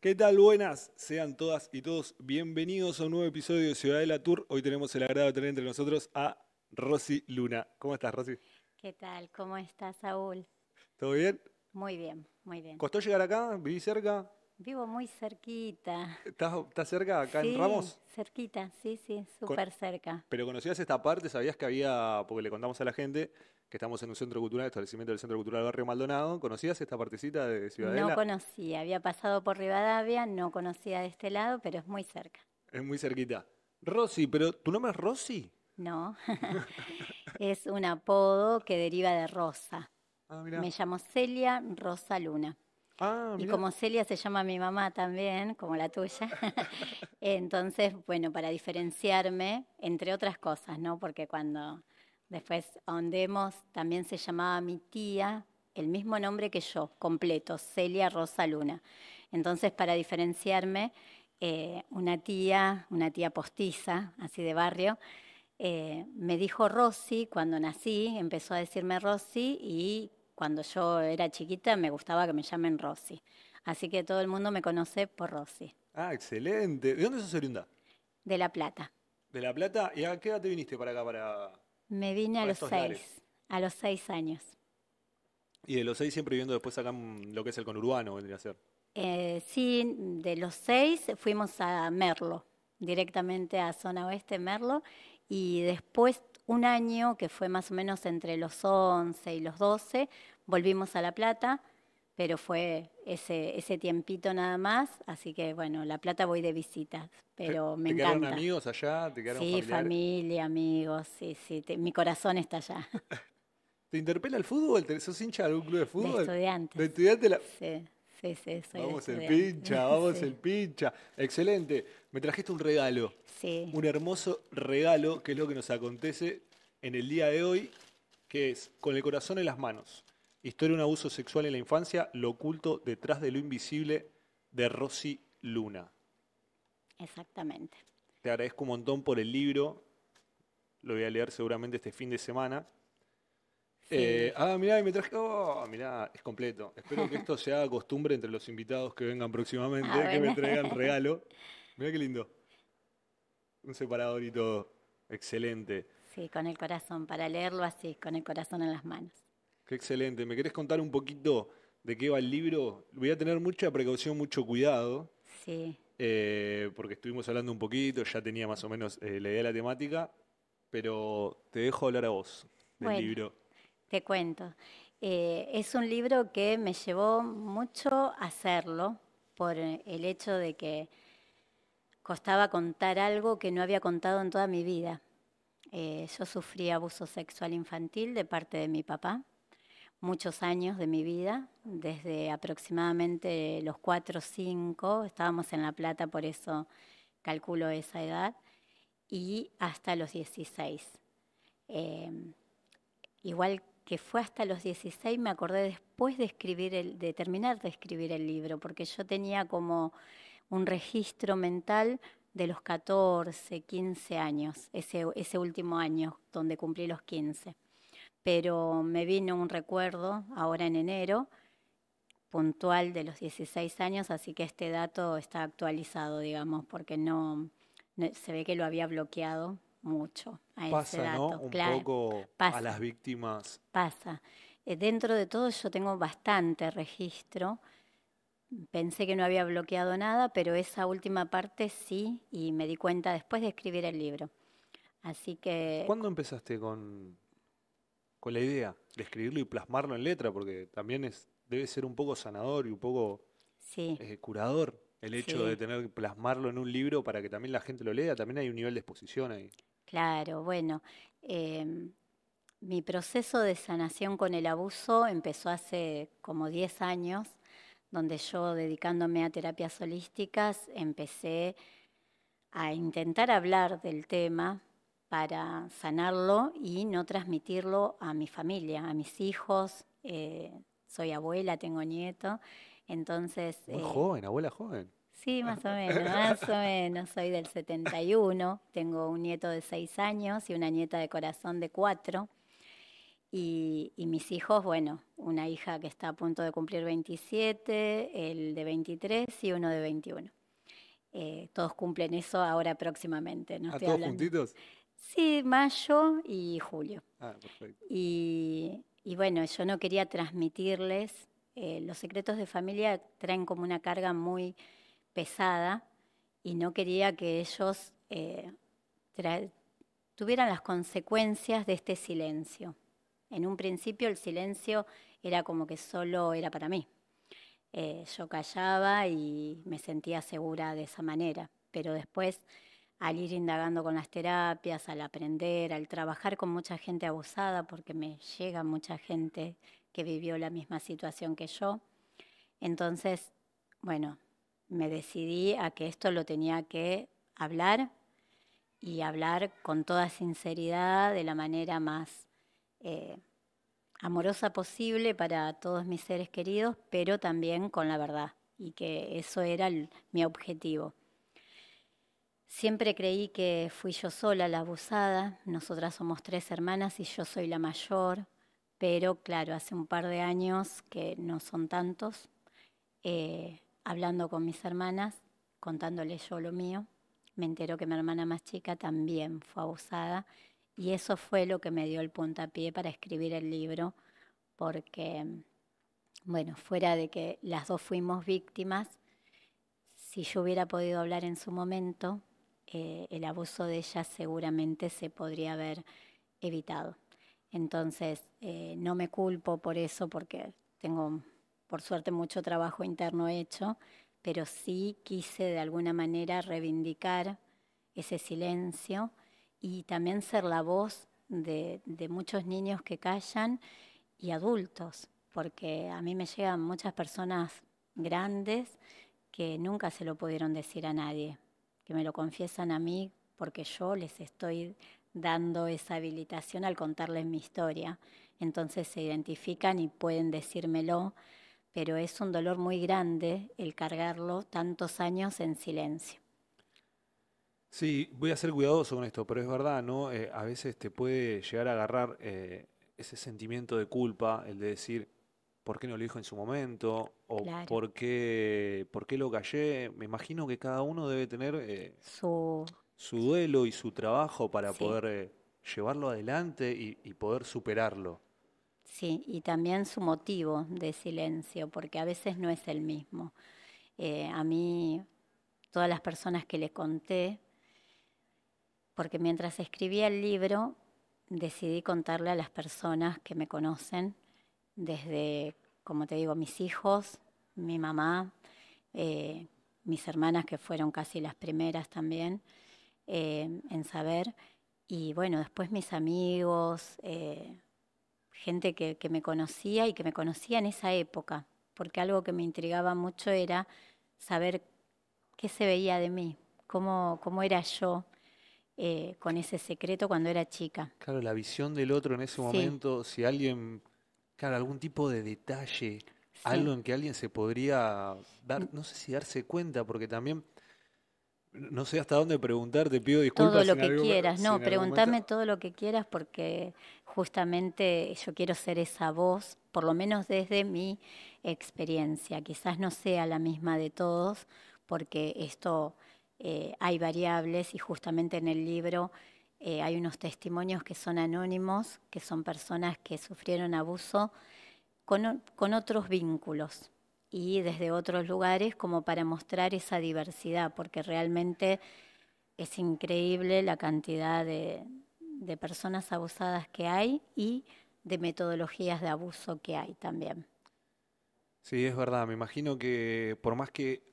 ¿Qué tal? Buenas, sean todas y todos bienvenidos a un nuevo episodio de Ciudadela Tour. Hoy tenemos el agrado de tener entre nosotros a Rosy Luna. ¿Cómo estás, Rosy? ¿Qué tal? ¿Cómo estás, Saúl? ¿Todo bien? Muy bien, muy bien. ¿Costó llegar acá? ¿Vivís cerca? Vivo muy cerquita. ¿Estás cerca, acá en Sí, Ramos? cerquita, sí, Con- súper cerca. ¿Pero conocías esta parte? ¿Sabías que había, porque le contamos a la gente que estamos en un centro cultural, establecimiento del Centro Cultural Barrio Maldonado? ¿Conocías esta partecita de No Ciudadela? conocía, había pasado por Rivadavia, no conocía de este lado, pero es muy cerca. Es muy cerquita. Rosy, ¿pero tu nombre es Rosy? No, es un apodo que deriva de Rosa. Ah, mira. Me llamo Celia Rosa Luna. Ah, Y mira. como Celia se llama mi mamá también, como la tuya, entonces, bueno, para diferenciarme, entre otras cosas, ¿no? Porque cuando después ahondemos, también se llamaba mi tía, el mismo nombre que yo, completo, Celia Rosa Luna. Entonces, para diferenciarme, una tía postiza, así de barrio, me dijo Rosy cuando nací, empezó a decirme Rosy y cuando yo era chiquita me gustaba que me llamen Rosy. Así que todo el mundo me conoce por Rosy, Ah, excelente. ¿De dónde sos oriunda? de La Plata. ¿De La Plata? ¿Y a qué edad te viniste para acá, Me vine para estos lares? a los 6 años. Y de los 6 siempre viviendo después acá en lo que es el conurbano, vendría a ser. Sí, de los 6 fuimos a Merlo, directamente a zona oeste, Merlo, y después un año, que fue más o menos entre los 11 y los 12, volvimos a La Plata, pero fue ese tiempito nada más, así que bueno, La Plata voy de visitas, ¿Te, pero me te quedaron encanta. amigos allá? ¿Te quedaron Sí, familiares? familia, amigos, sí, mi corazón está allá, ¿Te interpela el fútbol? ¿Sos hincha de algún club de de fútbol? estudiantes. ¿De estudiante? Sí, sí, soy de Vamos el estudiantes. pincha, vamos Sí, el pincha. Excelente. Me trajiste un regalo. sí. Un hermoso regalo, que es lo que nos acontece en el día de hoy, que es Con el corazón en las manos. Historia de un abuso sexual en la infancia, lo oculto detrás de lo invisible, de Rosy Luna. Exactamente. Te agradezco un montón por el libro, lo voy a leer seguramente este fin de semana. Sí. Mirá, y me traje. Oh, mirá, es completo. Espero que esto se haga costumbre entre los invitados que vengan Ah, próximamente, que me bueno. traigan regalo. Mirá qué lindo. Un separador y todo. Excelente. Sí, con el corazón, para leerlo así, con el corazón en las manos. Qué excelente. ¿Me querés contar un poquito de qué va el libro? Voy a tener mucha precaución, mucho cuidado, Sí. porque estuvimos hablando un poquito, ya tenía más o menos la idea de la temática, pero te dejo hablar a vos del Bueno, libro. te cuento. Es un libro que me llevó mucho hacerlo por el hecho de que costaba contar algo que no había contado en toda mi vida. Yo sufrí abuso sexual infantil de parte de mi papá, muchos años de mi vida, desde aproximadamente los 4 o 5, estábamos en La Plata, por eso calculo esa edad, y hasta los 16. Eh, Igual que fue hasta los 16, me acordé después de de terminar de escribir el libro, porque yo tenía como un registro mental de los 14, 15 años, ese último año donde cumplí los 15. Pero me vino un recuerdo ahora en enero, puntual de los 16 años, así que este dato está actualizado, digamos, porque se ve que lo había bloqueado mucho a ese Pasa, ¿no? dato. Un Claro, poco a las pasa, víctimas. pasa. Dentro de todo yo tengo bastante registro. Pensé que no había bloqueado nada, pero esa última parte sí, y me di cuenta después de escribir el libro. Así que ¿Cuándo empezaste con la idea de escribirlo y plasmarlo en letra? Porque también debe ser un poco sanador y un poco sí, curador el hecho de sí, tener que plasmarlo en un libro para que también la gente lo lea. También hay un nivel de exposición ahí. claro, bueno. em, Mi proceso de sanación con el abuso empezó hace como 10 años, donde yo, dedicándome a terapias holísticas, empecé a intentar hablar del tema para sanarlo y no transmitirlo a mi familia, a mis hijos. Soy abuela, tengo nieto, entonces, Muy joven, abuela joven. sí, más o menos, soy del 71, tengo un nieto de 6 años y una nieta de corazón de 4. Y mis hijos, bueno, una hija que está a punto de cumplir 27, el de 23 y uno de 21. Todos cumplen eso ahora próximamente, no ¿A estoy todos hablando. juntitos? Sí, mayo y julio. Ah, perfecto. Y bueno, yo no quería transmitirles, los secretos de familia traen como una carga muy pesada y no quería que ellos tra- tuvieran las consecuencias de este silencio. En un principio el silencio era como que solo era para mí. Yo callaba y me sentía segura de esa manera, pero después al ir indagando con las terapias, al aprender, al trabajar con mucha gente abusada, porque me llega mucha gente que vivió la misma situación que yo, entonces, bueno, me decidí a que esto lo tenía que hablar y hablar con toda sinceridad, de la manera más eh, amorosa posible para todos mis seres queridos, pero también con la verdad, y que eso era mi objetivo. Siempre creí que fui yo sola la abusada, nosotras somos 3 hermanas y yo soy la mayor, pero claro, hace un par de años, que no son tantos, hablando con mis hermanas, contándoles yo lo mío, me enteró que mi hermana más chica también fue abusada y eso fue lo que me dio el puntapié para escribir el libro, porque, bueno, fuera de que las dos fuimos víctimas, si yo hubiera podido hablar en su momento, el abuso de ella seguramente se podría haber evitado. Entonces, no me culpo por eso, porque tengo, por suerte, mucho trabajo interno hecho, pero sí quise de alguna manera reivindicar ese silencio y también ser la voz de muchos niños que callan y adultos, porque a mí me llegan muchas personas grandes que nunca se lo pudieron decir a nadie, que me lo confiesan a mí porque yo les estoy dando esa habilitación al contarles mi historia. Entonces se identifican y pueden decírmelo, pero es un dolor muy grande el cargarlo tantos años en silencio. Sí, voy a ser cuidadoso con esto, pero es verdad, ¿no? A veces te puede llegar a agarrar ese sentimiento de culpa, el de decir, ¿por qué no lo dijo en su momento? ¿O Claro, por qué lo callé? Me imagino que cada uno debe tener su, su duelo y su trabajo para sí, poder llevarlo adelante y poder superarlo. sí, y también su motivo de silencio, porque a veces no es el mismo. A mí, todas las personas que le conté, porque mientras escribía el libro decidí contarle a las personas que me conocen, desde, como te digo, mis hijos, mi mamá, eh, mis hermanas que fueron casi las primeras también en saber, y bueno, después mis amigos, gente que me conocía y que me conocía en esa época, porque algo que me intrigaba mucho era saber qué se veía de mí, cómo era yo con ese secreto cuando era chica. Claro, la visión del otro en ese Sí, momento, si alguien, claro, algún tipo de detalle, sí. algo en que alguien se podría dar, no sé si darse cuenta, porque también, no sé hasta dónde preguntar, te pido Todo disculpas lo que quieras, si no, en algún momento... pregúntame todo lo que quieras porque justamente yo quiero ser esa voz, por lo menos desde mi experiencia. Quizás no sea la misma de todos porque esto hay variables y justamente en el libro hay unos testimonios que son anónimos, que son personas que sufrieron abuso con otros vínculos y desde otros lugares como para mostrar esa diversidad, porque realmente es increíble la cantidad de personas abusadas que hay y de metodologías de abuso que hay también. Sí, es verdad, me imagino que por más que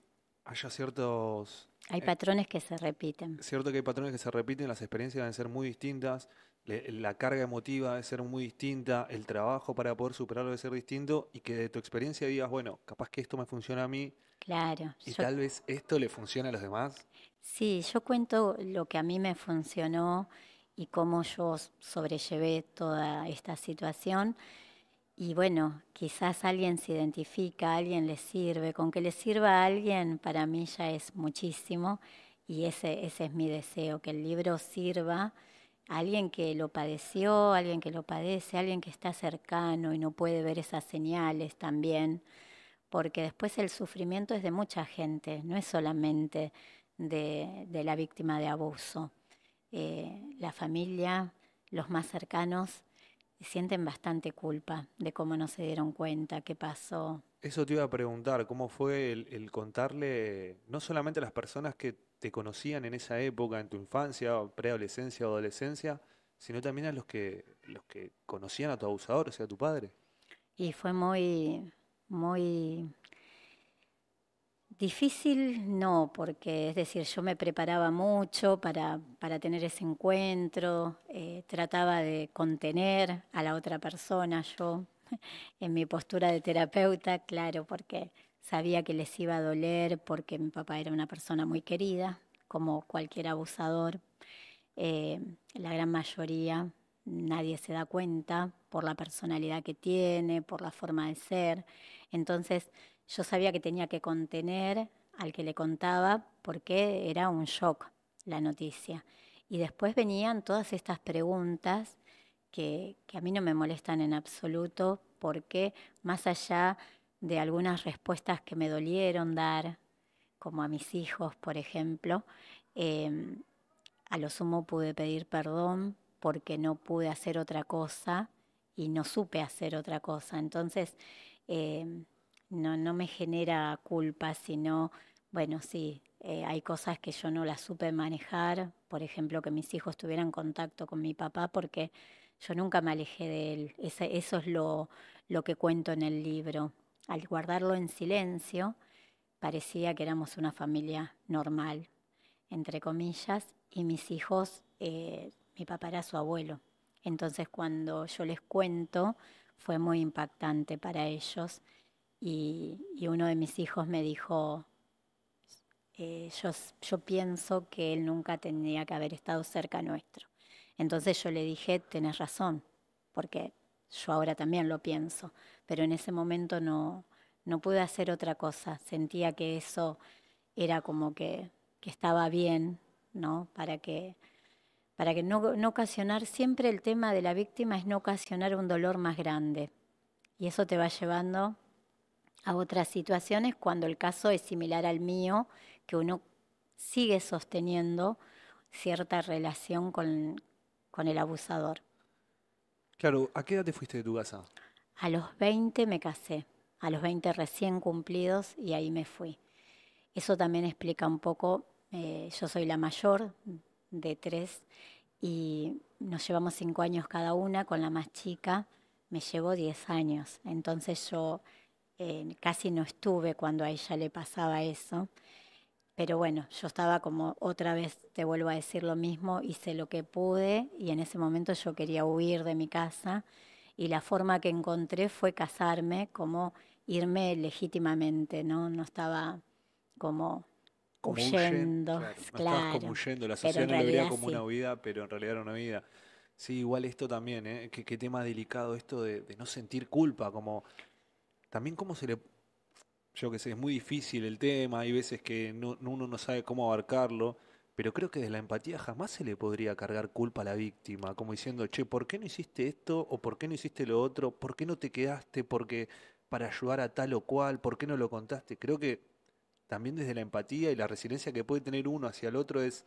haya ciertos, Hay patrones que se repiten. cierto que hay patrones que se repiten, las experiencias deben ser muy distintas, la carga emotiva debe ser muy distinta, el trabajo para poder superarlo debe ser distinto y que de tu experiencia digas, bueno, capaz que esto me funciona a mí Claro, y tal vez esto le funciona a los demás. sí, yo cuento lo que a mí me funcionó y cómo yo sobrellevé toda esta situación. Y bueno, quizás alguien se identifica, a alguien le sirve. Con que le sirva a alguien, para mí ya es muchísimo. Y ese es mi deseo, que el libro sirva alguien que lo padeció, alguien que lo padece, alguien que está cercano y no puede ver esas señales también, porque después el sufrimiento es de mucha gente, no es solamente de la víctima de abuso. La familia, los más cercanos, sienten bastante culpa de cómo no se dieron cuenta, qué pasó. Eso te iba a preguntar, ¿cómo fue el contarle no solamente a las personas que te conocían en esa época, en tu infancia, preadolescencia o adolescencia, sino también a los que conocían a tu abusador, o sea, a tu padre? Y fue muy difícil, no, porque es decir, yo me preparaba mucho para tener ese encuentro, trataba de contener a la otra persona, yo en mi postura de terapeuta, claro, porque sabía que les iba a doler, porque mi papá era una persona muy querida, como cualquier abusador. La gran mayoría, nadie se da cuenta por la personalidad que tiene, por la forma de ser. Entonces yo sabía que tenía que contener al que le contaba porque era un shock la noticia. Y después venían todas estas preguntas que a mí no me molestan en absoluto porque más allá de algunas respuestas que me dolieron dar, como a mis hijos, por ejemplo, eh, a lo sumo pude pedir perdón porque no pude hacer otra cosa y no supe hacer otra cosa. Entonces, eh, no me genera culpa, sino, bueno, sí, hay cosas que yo no las supe manejar. Por ejemplo, que mis hijos tuvieran contacto con mi papá porque yo nunca me alejé de él. Eso es lo que cuento en el libro. Al guardarlo en silencio, parecía que éramos una familia normal, entre comillas, y mis hijos, mi papá era su abuelo. Entonces cuando yo les cuento, fue muy impactante para ellos y uno de mis hijos me dijo, yo pienso que él nunca tendría que haber estado cerca nuestro. Entonces yo le dije, tenés razón, porque yo ahora también lo pienso, pero en ese momento no pude hacer otra cosa. Sentía que eso era como que estaba bien, ¿no? Para que no ocasionar, siempre el tema de la víctima es no ocasionar un dolor más grande. Y eso te va llevando a otras situaciones cuando el caso es similar al mío, que uno sigue sosteniendo cierta relación con el abusador. Claro, ¿a qué edad te fuiste de tu casa? A los 20 me casé, a los 20 recién cumplidos y ahí me fui. Eso también explica un poco, yo soy la mayor de tres y nos llevamos 5 años cada una, con la más chica me llevo 10 años. Entonces yo casi no estuve cuando a ella le pasaba eso, pero bueno, yo estaba como otra vez, te vuelvo a decir lo mismo, hice lo que pude y en ese momento yo quería huir de mi casa y la forma que encontré fue casarme, como irme legítimamente, ¿no? No estaba como Como huyen, huyendo, claro, no estabas como claro, huyendo, la pero sociedad en no lo vería realidad como una sí. huida, pero en realidad era una vida. Sí, igual esto también, ¿eh? Qué tema delicado esto de no sentir culpa, como también cómo se le, yo qué sé, es muy difícil el tema, hay veces que uno no sabe cómo abarcarlo, pero creo que desde la empatía jamás se le podría cargar culpa a la víctima, como diciendo, che, ¿por qué no hiciste esto? ¿O por qué no hiciste lo otro? ¿Por qué no te quedaste? Porque para ayudar a tal o cual, ¿por qué no lo contaste? Creo que también desde la empatía y la resiliencia que puede tener uno hacia el otro es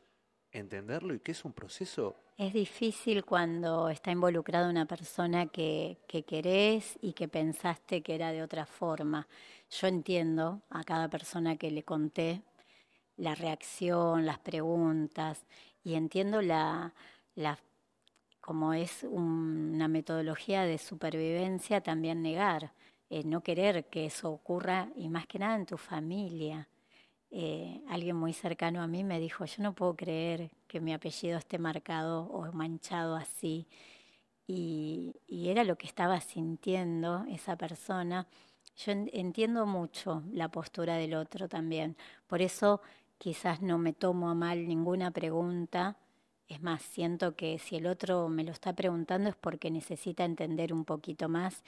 entenderlo y que es un proceso. Es difícil cuando está involucrada una persona que querés y que pensaste que era de otra forma. Yo entiendo a cada persona que le conté la reacción, las preguntas, y entiendo la como es una metodología de supervivencia, también negar, no querer que eso ocurra, y más que nada en tu familia. Alguien muy cercano a mí me dijo, yo no puedo creer que mi apellido esté marcado o manchado así. Y era lo que estaba sintiendo esa persona. Yo entiendo mucho la postura del otro también. Por eso quizás no me tomo a mal ninguna pregunta. Es más, siento que si el otro me lo está preguntando es porque necesita entender un poquito más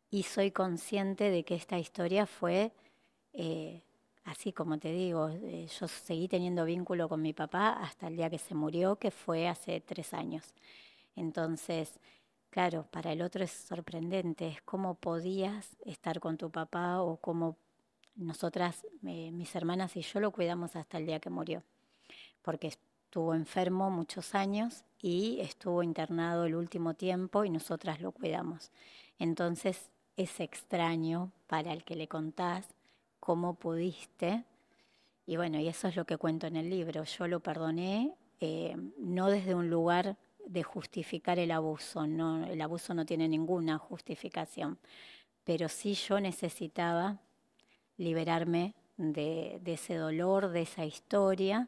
y soy consciente de que esta historia fue eh, así como te digo, yo seguí teniendo vínculo con mi papá hasta el día que se murió, que fue hace 3 años. Entonces, claro, para el otro es sorprendente, es cómo podías estar con tu papá o cómo nosotras, mis hermanas y yo lo cuidamos hasta el día que murió, porque estuvo enfermo muchos años y estuvo internado el último tiempo y nosotras lo cuidamos. Entonces es extraño para el que le contás cómo pudiste, y bueno, y eso es lo que cuento en el libro. Yo lo perdoné, no desde un lugar de justificar el abuso, no, el abuso no tiene ninguna justificación, pero sí yo necesitaba liberarme de ese dolor, de esa historia,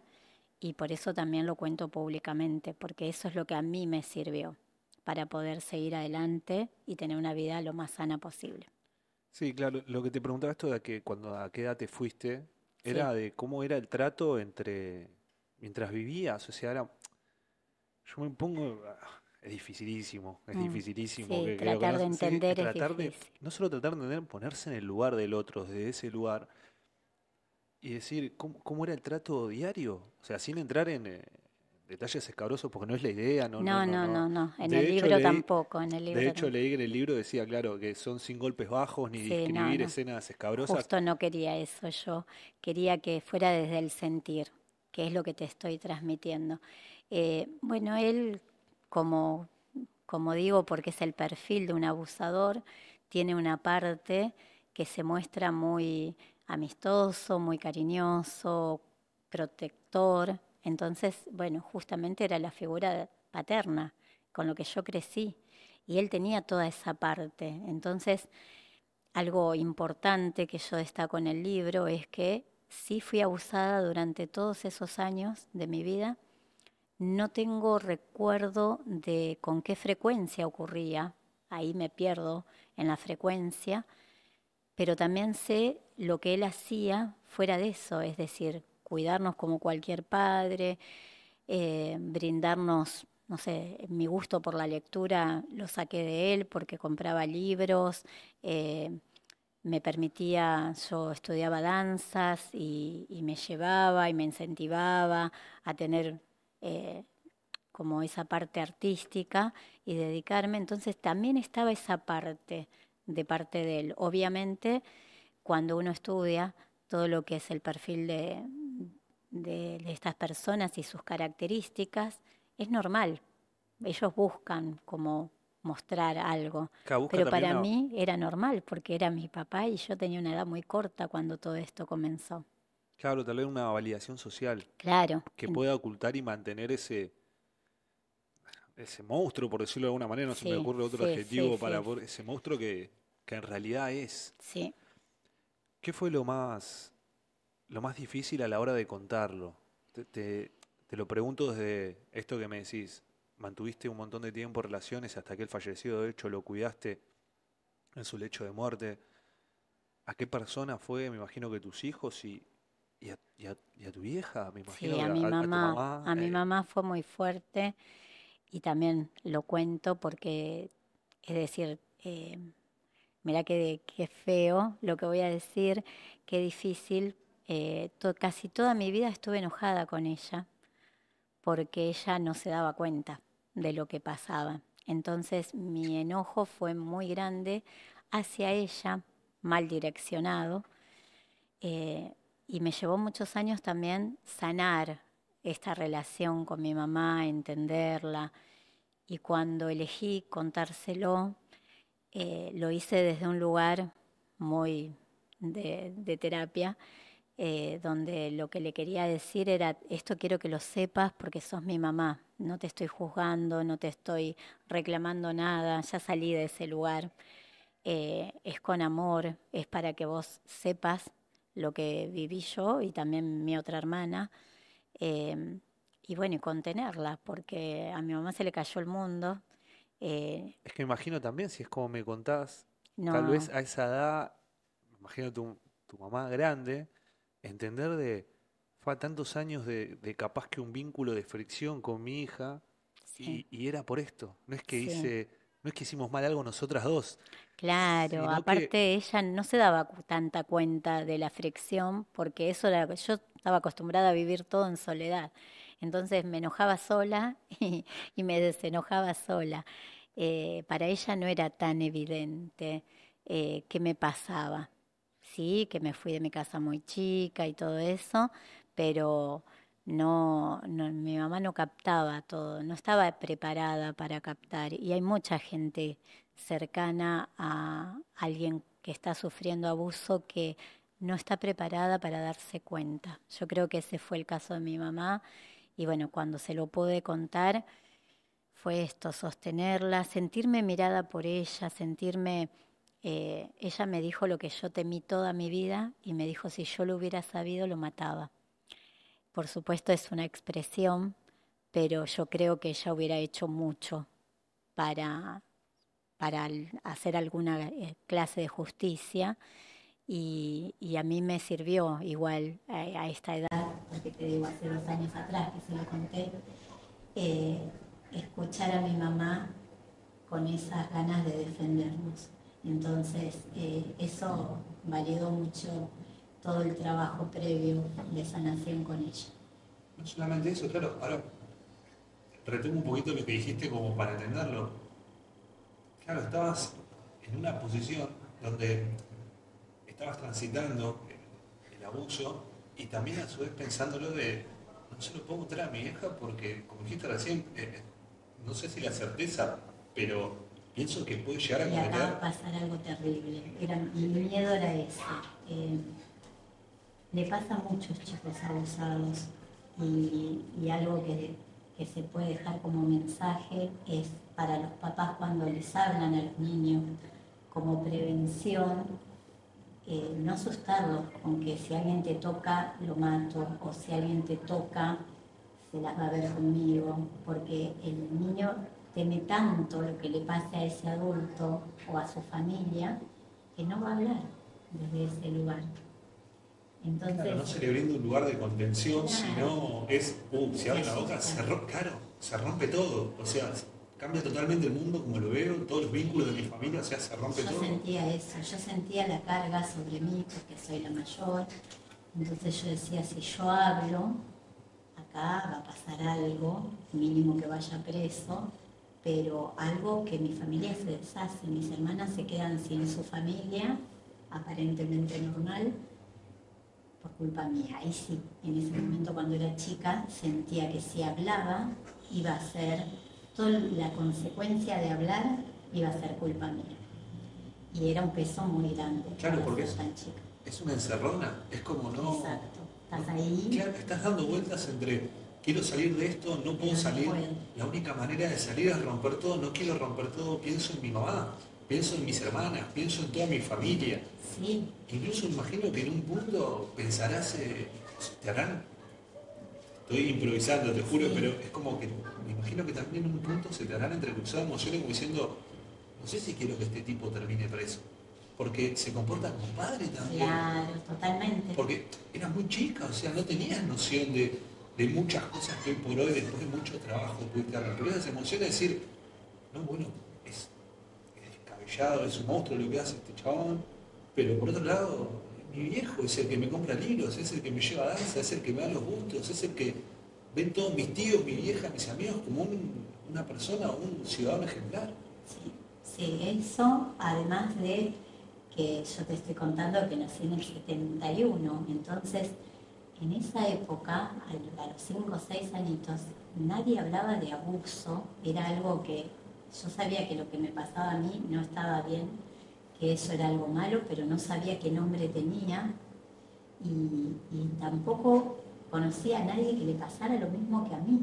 y por eso también lo cuento públicamente, porque eso es lo que a mí me sirvió para poder seguir adelante y tener una vida lo más sana posible. Sí, claro, lo que te preguntaba esto de que cuando a qué edad te fuiste, Sí. era de cómo era el trato entre mientras vivías, o sea, yo me pongo, es Mm. dificilísimo, Sí, que creo que tratar no, de sí, entender es tratar de, difícil. no solo tratar de entender, ponerse en el lugar del otro, desde ese lugar, y decir, ¿cómo era el trato diario? O sea, sin entrar en detalles escabrosos, porque no es la idea, no, no, No, no, no, no. no, no. En el De hecho, libro leí, tampoco, en el de libro hecho, tampoco. leí que en el libro decía, claro, que son sin golpes bajos ni Sí, no, describir no. escenas escabrosas. Justo no quería eso yo. Quería que fuera desde el sentir, que es lo que te estoy transmitiendo. Bueno, él, como, como digo, porque es el perfil de un abusador, tiene una parte que se muestra muy amistoso, muy cariñoso, protector. Entonces, bueno, justamente era la figura paterna con lo que yo crecí. Y él tenía toda esa parte. Entonces, algo importante que yo destaco en el libro es que sí fui abusada durante todos esos años de mi vida. No tengo recuerdo de con qué frecuencia ocurría, ahí me pierdo en la frecuencia, pero también sé lo que él hacía fuera de eso, es decir, cuidarnos como cualquier padre, brindarnos, no sé, mi gusto por la lectura lo saqué de él porque compraba libros, me permitía, yo estudiaba danzas y me llevaba y me incentivaba a tener eh, como esa parte artística y dedicarme. Entonces también estaba esa parte de parte de él. Obviamente, cuando uno estudia todo lo que es el perfil de estas personas y sus características, es normal. Ellos buscan como mostrar algo, Acá busca pero también para mí era normal porque era mi papá y yo tenía una edad muy corta cuando todo esto comenzó. claro, tal vez una validación social Claro, que pueda ocultar y mantener ese monstruo, por decirlo de alguna manera, no se me sí, ocurre otro sí, sí, adjetivo sí, ese monstruo que en realidad es. sí. ¿Qué fue lo más difícil a la hora de contarlo? Te, te- te lo pregunto desde esto que me decís. Mantuviste un montón de tiempo relaciones hasta que él falleció, de hecho lo cuidaste en su lecho de muerte. ¿A qué persona fue? Me imagino que tus hijos y a tu vieja, me Sí, imagino que a tu mamá. a mi mamá fue muy fuerte y también lo cuento porque, es decir, mira qué feo lo que voy a decir, qué difícil. Casi toda mi vida estuve enojada con ella porque ella no se daba cuenta de lo que pasaba. Entonces mi enojo fue muy grande hacia ella, mal direccionado, eh, y me llevó muchos años también sanar esta relación con mi mamá, entenderla. Y cuando elegí contárselo, lo hice desde un lugar muy de terapia, donde lo que le quería decir era, esto quiero que lo sepas porque sos mi mamá, no te estoy juzgando, no te estoy reclamando nada, ya salí de ese lugar, es con amor, es para que vos sepas lo que viví yo y también mi otra hermana, eh, y bueno, y contenerla, porque a mi mamá se le cayó el mundo, eh, Es que me imagino también, si es como me contás, tal vez no, a esa edad, me imagino tu mamá grande, entender fue tantos años de capaz que un vínculo de fricción con mi hija sí, y era por esto. No es que sí, hice no es que hicimos mal algo nosotras dos, Claro, sino que, aparte ella no se daba tanta cuenta de la fricción porque eso era, yo estaba acostumbrada a vivir todo en soledad. Entonces me enojaba sola y me desenojaba sola. Para ella no era tan evidente qué me pasaba. Sí, que me fui de mi casa muy chica y todo eso, pero mi mamá no captaba todo, no estaba preparada para captar. Y hay mucha gente cercana a alguien que está sufriendo abuso que no está preparada para darse cuenta. Yo creo que ese fue el caso de mi mamá y bueno, cuando se lo pude contar fue esto, sostenerla, sentirme mirada por ella, sentirme... ella me dijo lo que yo temí toda mi vida y me dijo si yo lo hubiera sabido lo mataba. Por supuesto es una expresión, pero yo creo que ella hubiera hecho mucho para hacer alguna clase de justicia y a mí me sirvió igual a esta edad, porque te digo, hace 2 años atrás que se lo conté, eh, escuchar a mi mamá con esas ganas de defendernos. Entonces, eso validó mucho todo el trabajo previo de sanación con ella. no solamente eso, claro, ahora retomo un poquito lo que dijiste como para entenderlo. Claro, estabas en una posición donde estabas transitando el abuso y también a su vez pensándolo de, no se lo puedo mostrar a mi hija porque, como dijiste recién, no sé si la certeza, pero pienso que puede llegar a Y acá va cometer. a pasar algo terrible. Mi miedo era ese. Eh, Le pasa a muchos chicos abusados y algo que se puede dejar como mensaje es para los papás cuando les hablan a los niños como prevención, no asustarlos con que si alguien te toca lo mato o si alguien te toca se las va a ver conmigo, porque el niño teme tanto lo que le pase a ese adulto o a su familia que no va a hablar desde ese lugar. Claro, Entonces, no se le brinda un lugar de contención, claro, sino es, si se abre la boca, asusta. claro, se rompe todo. O sea, cambia totalmente el mundo como lo veo, todos los vínculos de mi familia, o sea, se rompe Yo todo. sentía eso, yo sentía la carga sobre mí porque soy la mayor. Entonces yo decía, si yo hablo, acá va a pasar algo, mínimo que vaya preso, pero algo que mi familia se deshace, mis hermanas se quedan sin su familia, aparentemente normal, por culpa mía. Ahí sí, en ese momento cuando era chica sentía que si hablaba iba a ser, toda la consecuencia de hablar iba a ser culpa mía. Y era un peso muy grande Claro, para porque ser tan chica. es una encerrona, es como no. Exacto, estás ahí. Claro, estás dando vueltas entre quiero salir de esto, no puedo Pero no salir. puedo. La única manera de salir es romper todo, no quiero romper todo, pienso en mi mamá, pienso en mis hermanas, pienso en toda mi familia. Sí, Incluso imagino que en un punto pensarás, te harán, estoy improvisando, te juro, sí, pero es como que me imagino que también en un punto se te harán entrecruzadas emociones como diciendo, no sé si quiero que este tipo termine preso, porque se comporta como padre también. claro, totalmente. Porque eras muy chica, o sea, no tenías noción de muchas cosas que hoy por hoy, después de mucho trabajo, pudiste hablar. Pero esas emociones de decir, no, bueno, es descabellado, es un monstruo lo que hace este chabón, pero por otro lado, mi viejo es el que me compra libros, es el que me lleva a danza, es el que me da los gustos, es el que ven todos mis tíos, mi vieja, mis amigos como una persona, un ciudadano ejemplar. Sí, sí, eso, además de que yo te estoy contando que nací en el 71, entonces en esa época, a los 5 o 6 añitos, nadie hablaba de abuso, era algo que yo sabía que lo que me pasaba a mí no estaba bien, que eso era algo malo, pero no sabía qué nombre tenía y tampoco conocía a nadie que le pasara lo mismo que a mí.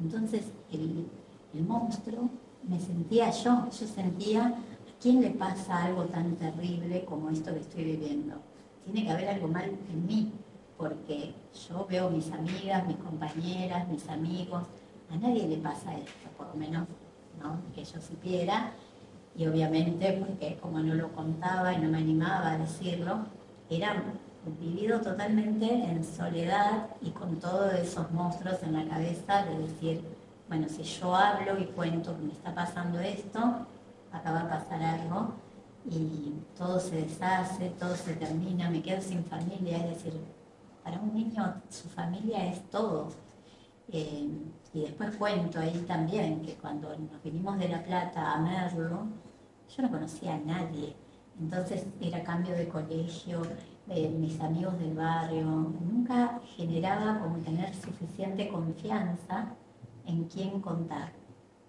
Entonces el monstruo me sentía yo sentía a quién le pasa algo tan terrible como esto que estoy viviendo. Tiene que haber algo mal en mí, porque yo veo mis amigas, mis compañeras, mis amigos, a nadie le pasa esto, por lo menos ¿no? Que yo supiera, y obviamente porque como no lo contaba y no me animaba a decirlo, era vivido totalmente en soledad y con todos esos monstruos en la cabeza de decir, bueno, si yo hablo y cuento que me está pasando esto, acá va a pasar algo y todo se deshace, todo se termina, me quedo sin familia, es decir, para un niño su familia es todo. Eh, y después cuento ahí también que cuando nos vinimos de La Plata a Merlo, yo no conocía a nadie. Entonces era cambio de colegio, mis amigos del barrio, nunca generaba como tener suficiente confianza en quién contar.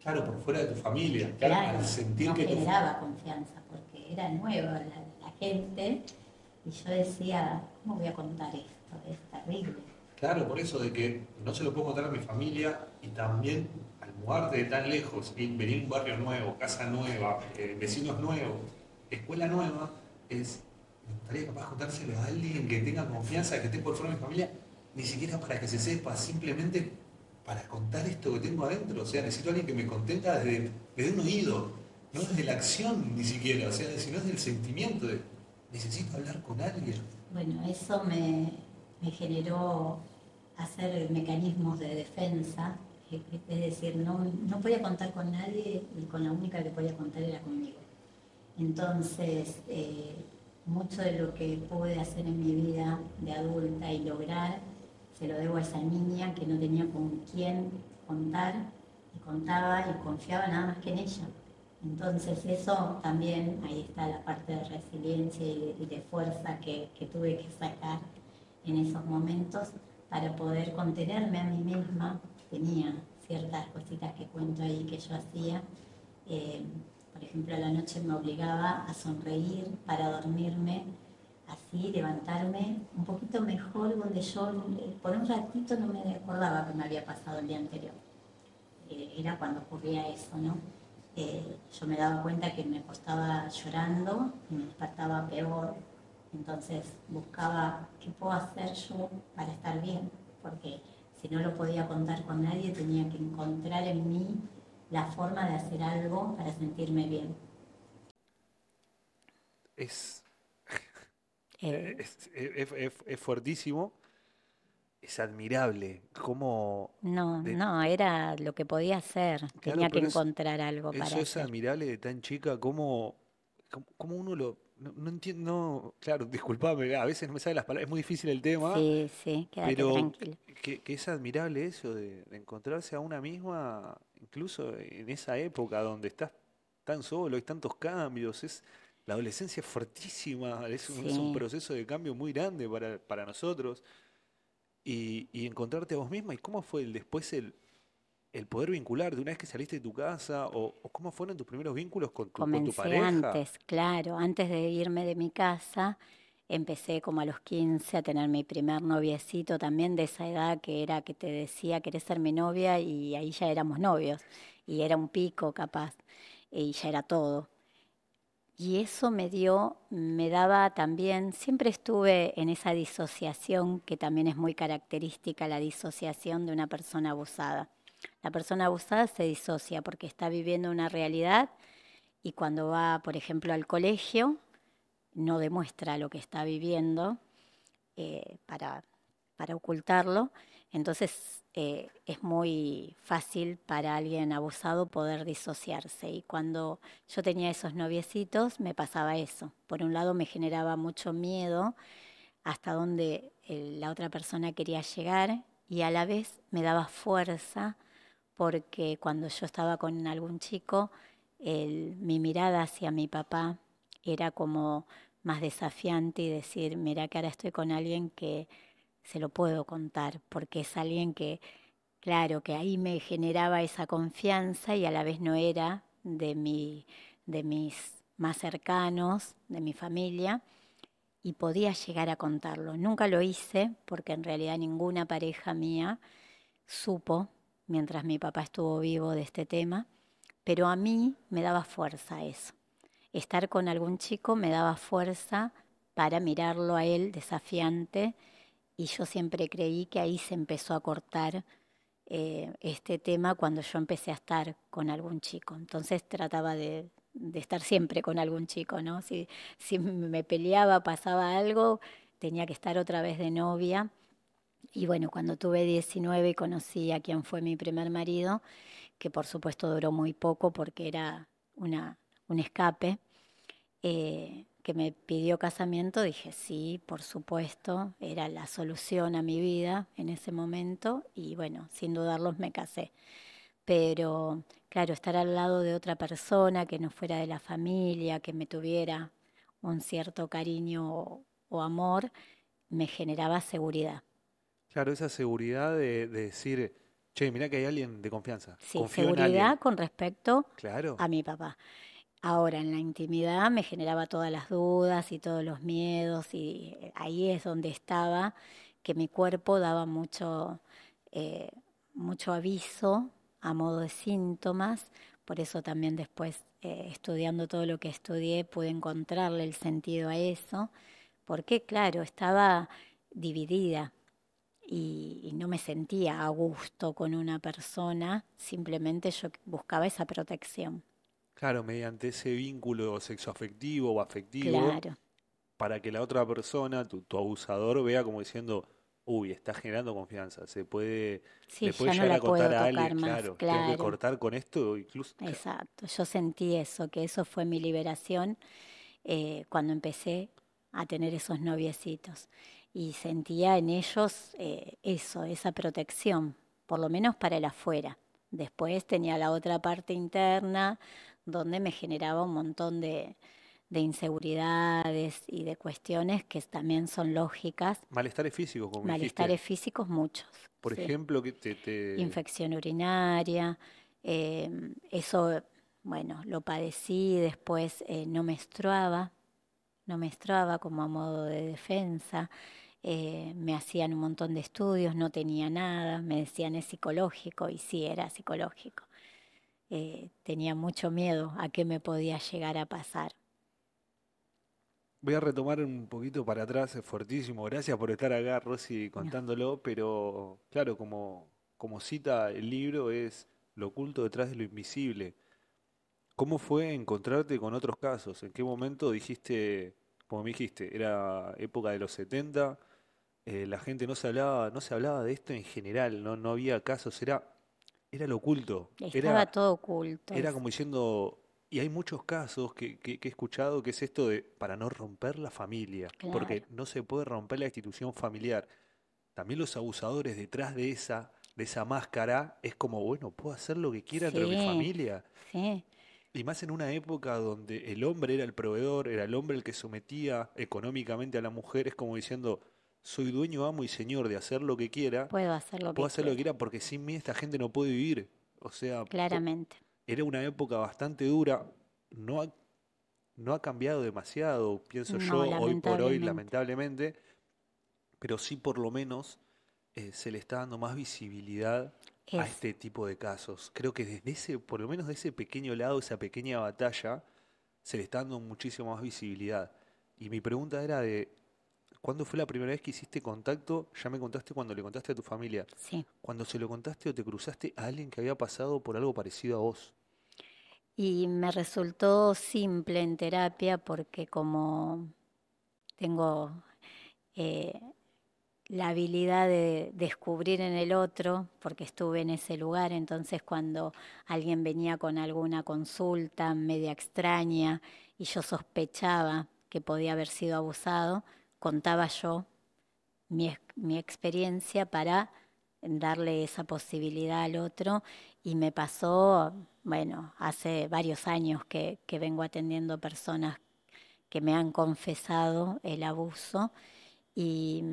Claro, por fuera de tu familia, claro, Claro, al sentir no que generaba confianza porque era nueva la gente y yo decía, ¿cómo voy a contar esto? Es terrible. Claro, por eso de que no se lo puedo contar a mi familia y también al mudarte de tan lejos y venir a un barrio nuevo, casa nueva, vecinos nuevos, escuela nueva, me gustaría capaz contárselo a alguien que tenga confianza, que esté por fuera de mi familia, ni siquiera para que se sepa, simplemente para contar esto que tengo adentro. O sea, necesito a alguien que me contenga desde un oído, no desde la acción ni siquiera, o sea, sino desde el sentimiento de necesito hablar con alguien. Bueno, eso me generó hacer mecanismos de defensa, es decir, no podía contar con nadie y con la única que podía contar era conmigo. Entonces, mucho de lo que pude hacer en mi vida de adulta y lograr, se lo debo a esa niña que no tenía con quién contar y contaba y confiaba nada más que en ella. Entonces eso también, ahí está la parte de resiliencia y de fuerza que tuve que sacar en esos momentos para poder contenerme a mí misma. Tenía ciertas cositas que cuento ahí que yo hacía. Eh, por ejemplo, a la noche me obligaba a sonreír para dormirme, así levantarme un poquito mejor, donde yo por un ratito no me acordaba que me había pasado el día anterior. Era cuando ocurría eso, ¿no? Yo me daba cuenta que me acostaba llorando y me despertaba peor, entonces buscaba qué puedo hacer yo para estar bien, porque si no lo podía contar con nadie tenía que encontrar en mí la forma de hacer algo para sentirme bien. Es, Eh, es fuertísimo, es admirable, cómo... no, de- no, era lo que podía hacer, claro, tenía que pero encontrar algo eso para es hacer. admirable de tan chica, cómo uno lo... No, no entiendo, claro, disculpame, a veces no me salen las palabras, es muy difícil el tema, Sí, sí, quédate pero tranquilo. que es admirable eso de encontrarse a una misma, incluso en esa época donde estás tan solo, hay tantos cambios, la adolescencia es fuertísima, es un Sí. proceso de cambio muy grande para nosotros, y encontrarte a vos misma, y cómo fue después el poder vincularte una vez que saliste de tu casa, o cómo fueron tus primeros vínculos con tu Comencé pareja. antes, claro, antes de irme de mi casa, empecé como a los 15 a tener mi primer noviecito también de esa edad que era que te decía, ¿querés ser mi novia? Y ahí ya éramos novios, y era un pico capaz, y ya era todo. Y eso me daba también, siempre estuve en esa disociación que también es muy característica, la disociación de una persona abusada. La persona abusada se disocia porque está viviendo una realidad y cuando va, por ejemplo, al colegio, no demuestra lo que está viviendo eh, para, para ocultarlo. Entonces es muy fácil para alguien abusado poder disociarse. Y cuando yo tenía esos noviecitos, me pasaba eso. Por un lado me generaba mucho miedo hasta dónde la otra persona quería llegar y a la vez me daba fuerza porque cuando yo estaba con algún chico, mi mirada hacia mi papá era como más desafiante y decir, mira que ahora estoy con alguien que se lo puedo contar, porque es alguien que, claro, que ahí me generaba esa confianza y a la vez no era de mis más cercanos, de mi familia, y podía llegar a contarlo. Nunca lo hice porque en realidad ninguna pareja mía supo, mientras mi papá estuvo vivo, de este tema, pero a mí me daba fuerza eso. Estar con algún chico me daba fuerza para mirarlo a él desafiante y yo siempre creí que ahí se empezó a cortar este tema cuando yo empecé a estar con algún chico. Entonces trataba de estar siempre con algún chico, ¿no? Si me peleaba, pasaba algo, tenía que estar otra vez de novia. Y bueno, cuando tuve 19 y conocí a quien fue mi primer marido, que por supuesto duró muy poco porque era un escape, que me pidió casamiento, dije sí, por supuesto, era la solución a mi vida en ese momento y bueno, sin dudarlos me casé. Pero claro, estar al lado de otra persona que no fuera de la familia, que me tuviera un cierto cariño o amor, me generaba seguridad. Claro, esa seguridad de decir, che, mirá que hay alguien de confianza, Sí, confío en alguien. seguridad con respecto Claro. a mi papá. Ahora, en la intimidad me generaba todas las dudas y todos los miedos y ahí es donde estaba, que mi cuerpo daba eh, mucho aviso a modo de síntomas. Por eso también después, estudiando todo lo que estudié, pude encontrarle el sentido a eso, porque claro, estaba dividida y no me sentía a gusto con una persona, simplemente yo buscaba esa protección. Claro, mediante ese vínculo sexoafectivo o afectivo, Claro. para que la otra persona, tu abusador, vea como diciendo, uy, está generando confianza, Sí, le puede ya no llegar la a contar puedo a tocar alguien, más, claro, tengo que claro, cortar con esto, incluso, exacto. Yo sentí eso, que eso fue mi liberación, cuando empecé a tener esos noviecitos. Y sentía en ellos, eso, esa protección, por lo menos para el afuera. Después tenía la otra parte interna, donde me generaba un montón de inseguridades y de cuestiones que también son lógicas, malestares físicos, como dijiste, malestares físicos muchos, por sí. ejemplo, que te... Infección urinaria, eso, bueno, lo padecí, después no menstruaba, no menstruaba como a modo de defensa, me hacían un montón de estudios, no tenía nada, me decían es psicológico y sí era psicológico. Tenía mucho miedo a qué me podía llegar a pasar. Voy a retomar un poquito para atrás, es fuertísimo. Gracias por estar acá, Rosy, No, contándolo, pero claro, como cita el libro, es lo oculto detrás de lo invisible. ¿Cómo fue encontrarte con otros casos? ¿En qué momento dijiste, como me dijiste, era época de los 70, la gente no se hablaba de esto en general, no había casos, era lo oculto, estaba todo oculto. era como diciendo, y hay muchos casos que he escuchado que es esto de para no romper la familia, Claro, porque no se puede romper la institución familiar. También los abusadores detrás de esa máscara es como, bueno, puedo hacer lo que quiera entre mi sí, familia. sí, Y más en una época donde el hombre era el proveedor, era el hombre el que sometía económicamente a la mujer, es como diciendo, soy dueño, amo y señor de hacer lo que quiera, puedo hacer lo puedo que hacer lo que quiera, quiera porque sin mí esta gente no puede vivir. O sea, claramente. era una época bastante dura, no ha cambiado demasiado, pienso yo, No, hoy por hoy, lamentablemente. lamentablemente, pero sí por lo menos se le está dando más visibilidad a Es este tipo de casos. Creo que desde por lo menos de ese pequeño lado, esa pequeña batalla, se le está dando muchísimo más visibilidad. Y mi pregunta era de, ¿cuándo fue la primera vez que hiciste contacto? Ya me contaste cuando le contaste a tu familia. Sí, Cuando se lo contaste o te cruzaste a alguien que había pasado por algo parecido a vos. y me resultó simple en terapia porque como tengo eh, la habilidad de descubrir en el otro, porque estuve en ese lugar, entonces cuando alguien venía con alguna consulta media extraña y yo sospechaba que podía haber sido abusado, contaba yo mi experiencia para darle esa posibilidad al otro y me pasó, bueno, hace varios años que vengo atendiendo personas que me han confesado el abuso y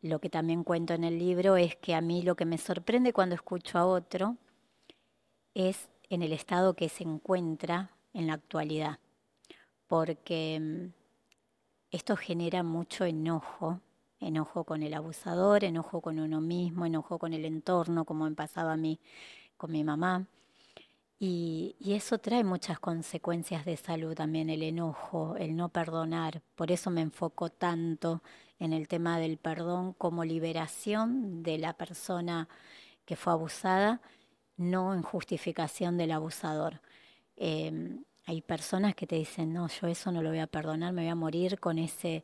lo que también cuento en el libro es que a mí lo que me sorprende cuando escucho a otro es en el estado que se encuentra en la actualidad, porque esto genera mucho enojo, enojo con el abusador, enojo con uno mismo, enojo con el entorno, como me pasaba a mí con mi mamá. Y eso trae muchas consecuencias de salud también, el enojo, el no perdonar. Por eso me enfoco tanto en el tema del perdón como liberación de la persona que fue abusada, no en justificación del abusador. Hay personas que te dicen, no, yo eso no lo voy a perdonar, me voy a morir con ese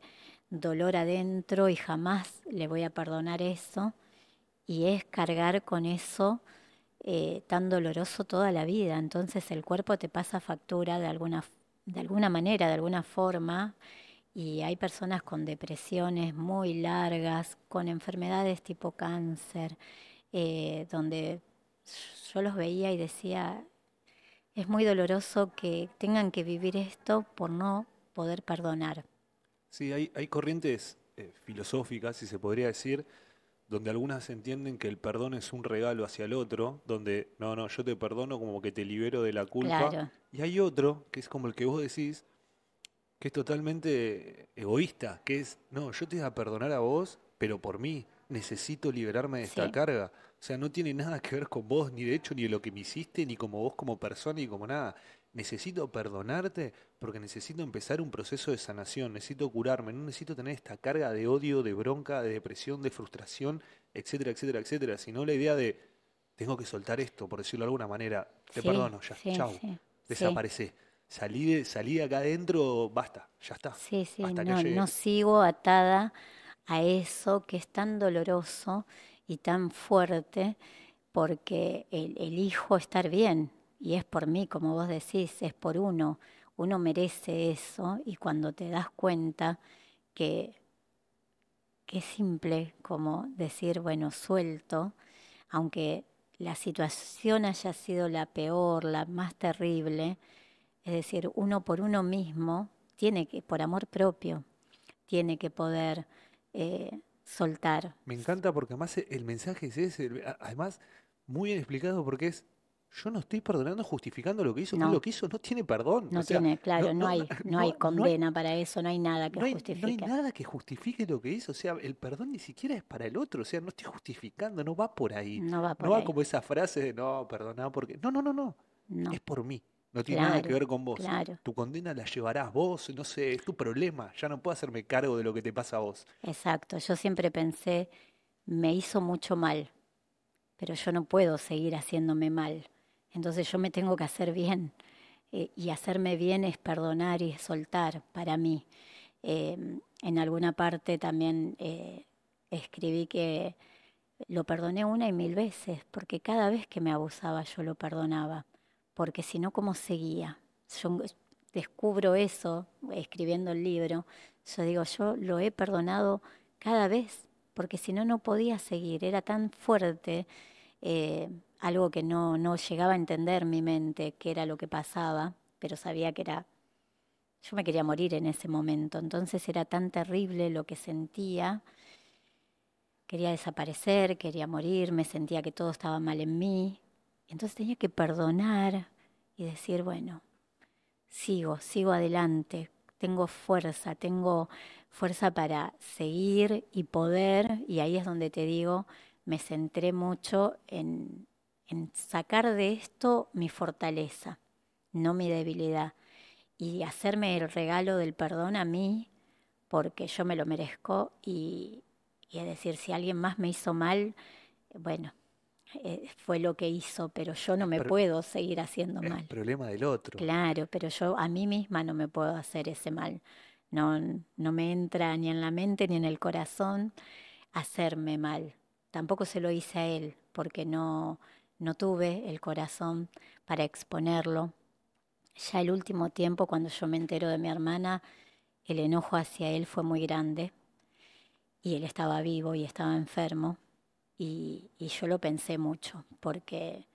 dolor adentro y jamás le voy a perdonar eso. Y es cargar con eso tan doloroso toda la vida. Entonces el cuerpo te pasa factura de alguna manera, de alguna forma, y hay personas con depresiones muy largas, con enfermedades tipo cáncer, donde yo los veía y decía, es muy doloroso que tengan que vivir esto por no poder perdonar. Sí, hay corrientes filosóficas, si se podría decir, donde algunas entienden que el perdón es un regalo hacia el otro, donde no, no, yo te perdono como que te libero de la culpa, Claro, y hay otro, que es como el que vos decís, que es totalmente egoísta, que es, no, yo te voy a perdonar a vos, pero por mí, necesito liberarme de esta sí, carga. O sea, no tiene nada que ver con vos, ni de hecho, ni de lo que me hiciste, ni como vos como persona, ni como nada. Necesito perdonarte porque necesito empezar un proceso de sanación, necesito curarme, no necesito tener esta carga de odio, de bronca, de depresión, de frustración, etcétera, etcétera, etcétera, sino la idea de, tengo que soltar esto, por decirlo de alguna manera, te sí, perdono, ya, sí, chau, sí, sí. desaparecé. Salí de acá adentro, basta, ya está. Sí, sí, Hasta que no, no llegue. sigo atada a eso que es tan doloroso y tan fuerte porque elijo estar bien y es por mí, como vos decís, es por uno. Uno merece eso y cuando te das cuenta que, que es simple como decir, bueno, suelto, aunque la situación haya sido la peor, la más terrible, es decir, uno por uno mismo tiene que, por amor propio, tiene que poder soltar. Me encanta porque además el mensaje es ese, además muy bien explicado porque es, yo no estoy perdonando justificando lo que hizo, que No, lo que hizo no tiene perdón, o no sea, tiene, no, claro, no no, no, hay, no hay no hay, condena para eso, no hay nada que no hay justifique. nada que justifique lo que hizo, o sea, el perdón ni siquiera es para el otro, o sea, no estoy justificando, no va por ahí, No va no por va ahí. como esa frase de no, perdoná porque, no, no, no, no, es No, por mí, no tiene nada que claro, ver con vos, claro, tu condena la llevarás vos, no sé, es tu problema, ya no puedo hacerme cargo de lo que te pasa a vos. exacto. Yo siempre pensé, me hizo mucho mal, pero yo no puedo seguir haciéndome mal. Entonces yo me tengo que hacer bien. Y hacerme bien es perdonar y soltar para mí. En alguna parte también escribí que lo perdoné una y mil veces, porque cada vez que me abusaba yo lo perdonaba, porque si no, ¿cómo seguía? Yo descubro eso escribiendo el libro, yo digo, yo lo he perdonado cada vez, porque si no, no podía seguir, era tan fuerte, algo que no llegaba a entender mi mente, qué era lo que pasaba, pero sabía que era, yo me quería morir en ese momento, entonces era tan terrible lo que sentía. Quería desaparecer, quería morir, me sentía que todo estaba mal en mí. Entonces tenía que perdonar y decir, bueno, sigo adelante, tengo fuerza para seguir y poder, y ahí es donde te digo, me centré mucho en sacar de esto mi fortaleza, no mi debilidad, y hacerme el regalo del perdón a mí, porque yo me lo merezco y es decir, si alguien más me hizo mal, bueno, fue lo que hizo, pero yo no Es, me puedo seguir haciendo es mal. problema del otro. Claro, pero yo a mí misma no me puedo hacer ese mal. No, no me entra ni en la mente ni en el corazón hacerme mal. Tampoco se lo hice a él, porque no tuve el corazón para exponerlo. Ya el último tiempo, cuando yo me entero de mi hermana, el enojo hacia él fue muy grande y él estaba vivo y estaba enfermo y yo lo pensé mucho porque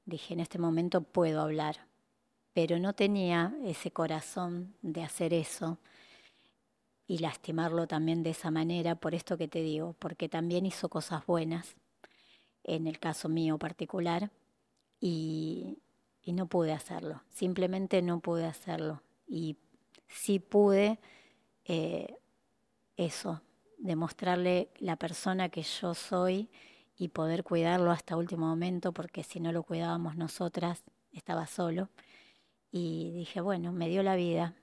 dije, en este momento puedo hablar, pero no tenía ese corazón de hacer eso y lastimarlo también de esa manera, por esto que te digo, porque también hizo cosas buenas, en el caso mío particular, y, y no pude hacerlo, simplemente no pude hacerlo. Y sí pude eso, demostrarle la persona que yo soy y poder cuidarlo hasta último momento, porque si no lo cuidábamos nosotras, estaba solo. Y dije, bueno, me dio la vida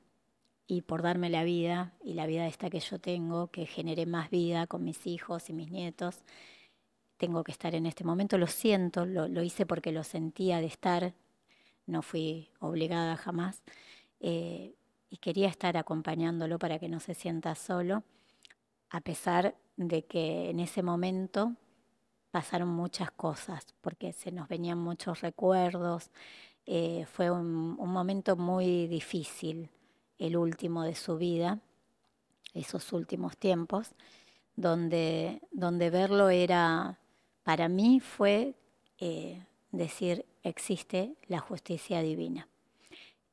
y por darme la vida y la vida esta que yo tengo, que generé más vida con mis hijos y mis nietos, tengo que estar en este momento. Lo siento, lo hice porque lo sentía de estar, no fui obligada jamás. Y quería estar acompañándolo para que no se sienta solo, a pesar de que en ese momento pasaron muchas cosas, porque se nos venían muchos recuerdos. Fue un momento muy difícil, el último de su vida, esos últimos tiempos, donde verlo era, para mí fue decir, existe la justicia divina.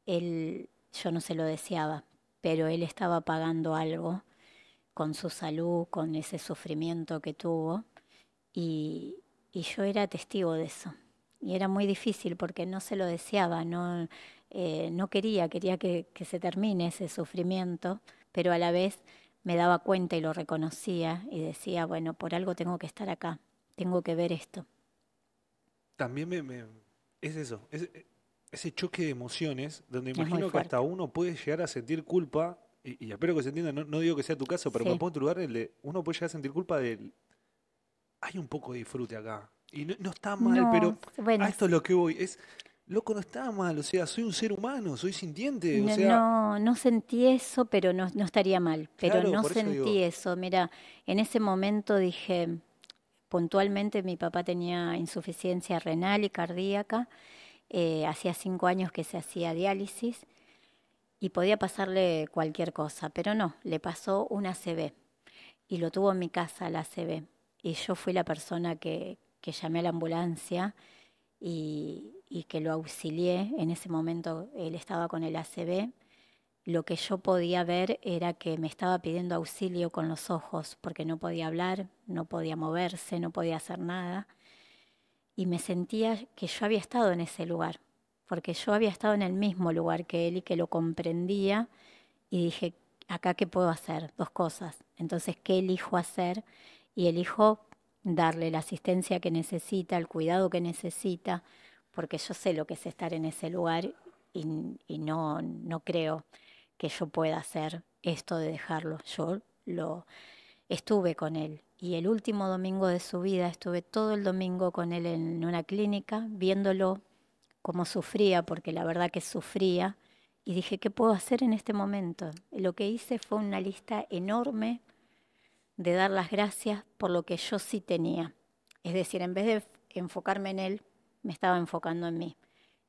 Yo no se lo deseaba, pero él estaba pagando algo con su salud, con ese sufrimiento que tuvo, y, y yo era testigo de eso. Y era muy difícil porque no se lo deseaba, no quería que se termine ese sufrimiento, pero a la vez me daba cuenta y lo reconocía y decía, bueno, por algo tengo que estar acá, tengo que ver esto. También es eso, ese choque de emociones, donde Es muy imagino que hasta fuerte. uno puede llegar a sentir culpa, y espero que se entienda, no digo que sea tu caso, pero me Sí. pongo en tu lugar, uno puede llegar a sentir culpa de, hay un poco de disfrute acá. Y no está mal, No, pero a bueno, esto es lo que voy. Loco, no está mal. O sea, soy un ser humano, soy sintiente. O no, sea, no sentí eso, pero no estaría mal, pero claro, no por eso sentí digo, eso. Mira, en ese momento dije, puntualmente mi papá tenía insuficiencia renal y cardíaca, hacía 5 años que se hacía diálisis y podía pasarle cualquier cosa, pero no, le pasó una ACV y lo tuvo en mi casa la ACV. Y yo fui la persona que llamé a la ambulancia y que lo auxilié. En ese momento él estaba con el ACV. Lo que yo podía ver era que me estaba pidiendo auxilio con los ojos porque no podía hablar, no podía moverse, no podía hacer nada. Y me sentía que yo había estado en ese lugar, porque yo había estado en el mismo lugar que él y que lo comprendía y dije, acá qué puedo hacer, dos cosas. Entonces, ¿qué elijo hacer? Y elijo darle la asistencia que necesita, el cuidado que necesita, porque yo sé lo que es estar en ese lugar y no creo que yo pueda hacer esto de dejarlo. Yo lo estuve con él y el último domingo de su vida estuve todo el domingo con él en una clínica, viéndolo cómo sufría, porque la verdad que sufría, y dije, ¿qué puedo hacer en este momento? Lo que hice fue una lista enorme de dar las gracias por lo que yo sí tenía. Es decir, en vez de enfocarme en él, me estaba enfocando en mí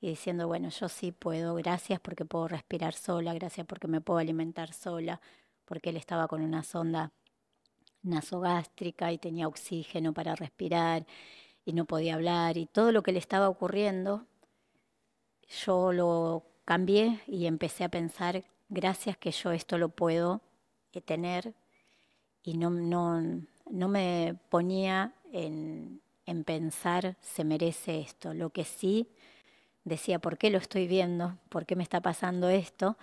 y diciendo, bueno, yo sí puedo, gracias porque puedo respirar sola, gracias porque me puedo alimentar sola, porque él estaba con una sonda nasogástrica y tenía oxígeno para respirar y no podía hablar y todo lo que le estaba ocurriendo, yo lo cambié y empecé a pensar, gracias que yo esto lo puedo tener y no me ponía en pensar, se merece esto. Lo que sí decía, ¿por qué lo estoy viendo? ¿Por qué me está pasando esto?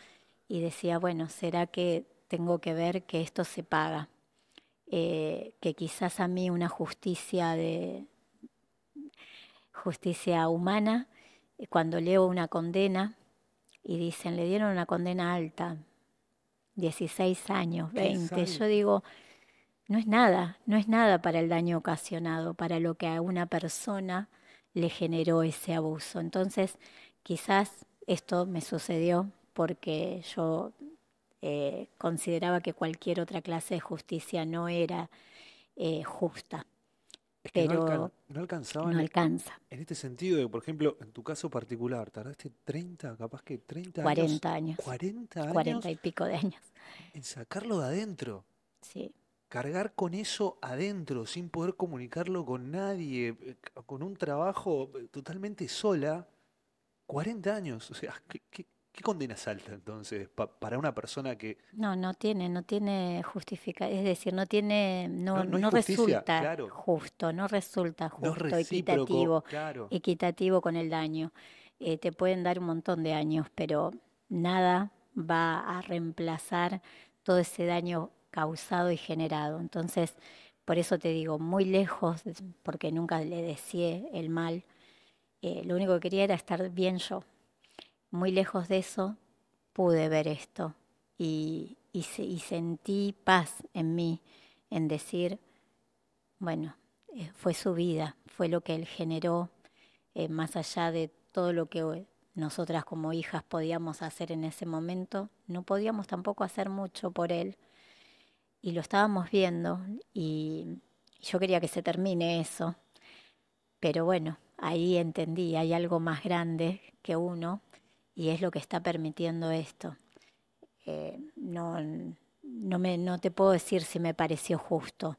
Y decía, bueno, ¿será que tengo que ver que esto se paga? Que quizás a mí una justicia humana, cuando leo una condena y dicen, le dieron una condena alta, 16 años, ¿qué 20, sal? yo digo, no es nada, no es nada para el daño ocasionado, para lo que a una persona le generó ese abuso. Entonces, quizás esto me sucedió porque yo consideraba que cualquier otra clase de justicia no era justa, Es que pero no no alcanzaban alcanza. en este sentido de, por ejemplo, en tu caso particular, tardaste 30, capaz que 30 años, 40 años, 40 40 años y pico de años. en sacarlo de adentro. Sí. Cargar con eso adentro, sin poder comunicarlo con nadie, con un trabajo totalmente sola, 40 años. O sea, ¿qué condena alta entonces para una persona que No tiene justificación, es decir, no tiene, no hay no justicia? resulta Claro, justo, no resulta no es justo, recíproco, claro. equitativo con el daño. Te pueden dar un montón de años, pero nada va a reemplazar todo ese daño causado y generado. Entonces, por eso te digo, muy lejos, porque nunca le deseé el mal, lo único que quería era estar bien yo. Muy lejos de eso, pude ver esto y sentí paz en mí, en decir, bueno, fue su vida, fue lo que él generó, más allá de todo lo que nosotras como hijas podíamos hacer en ese momento, no podíamos tampoco hacer mucho por él y lo estábamos viendo y yo quería que se termine eso, Pero bueno, ahí entendí, hay algo más grande que uno y es lo que está permitiendo esto. No, no te puedo decir si me pareció justo.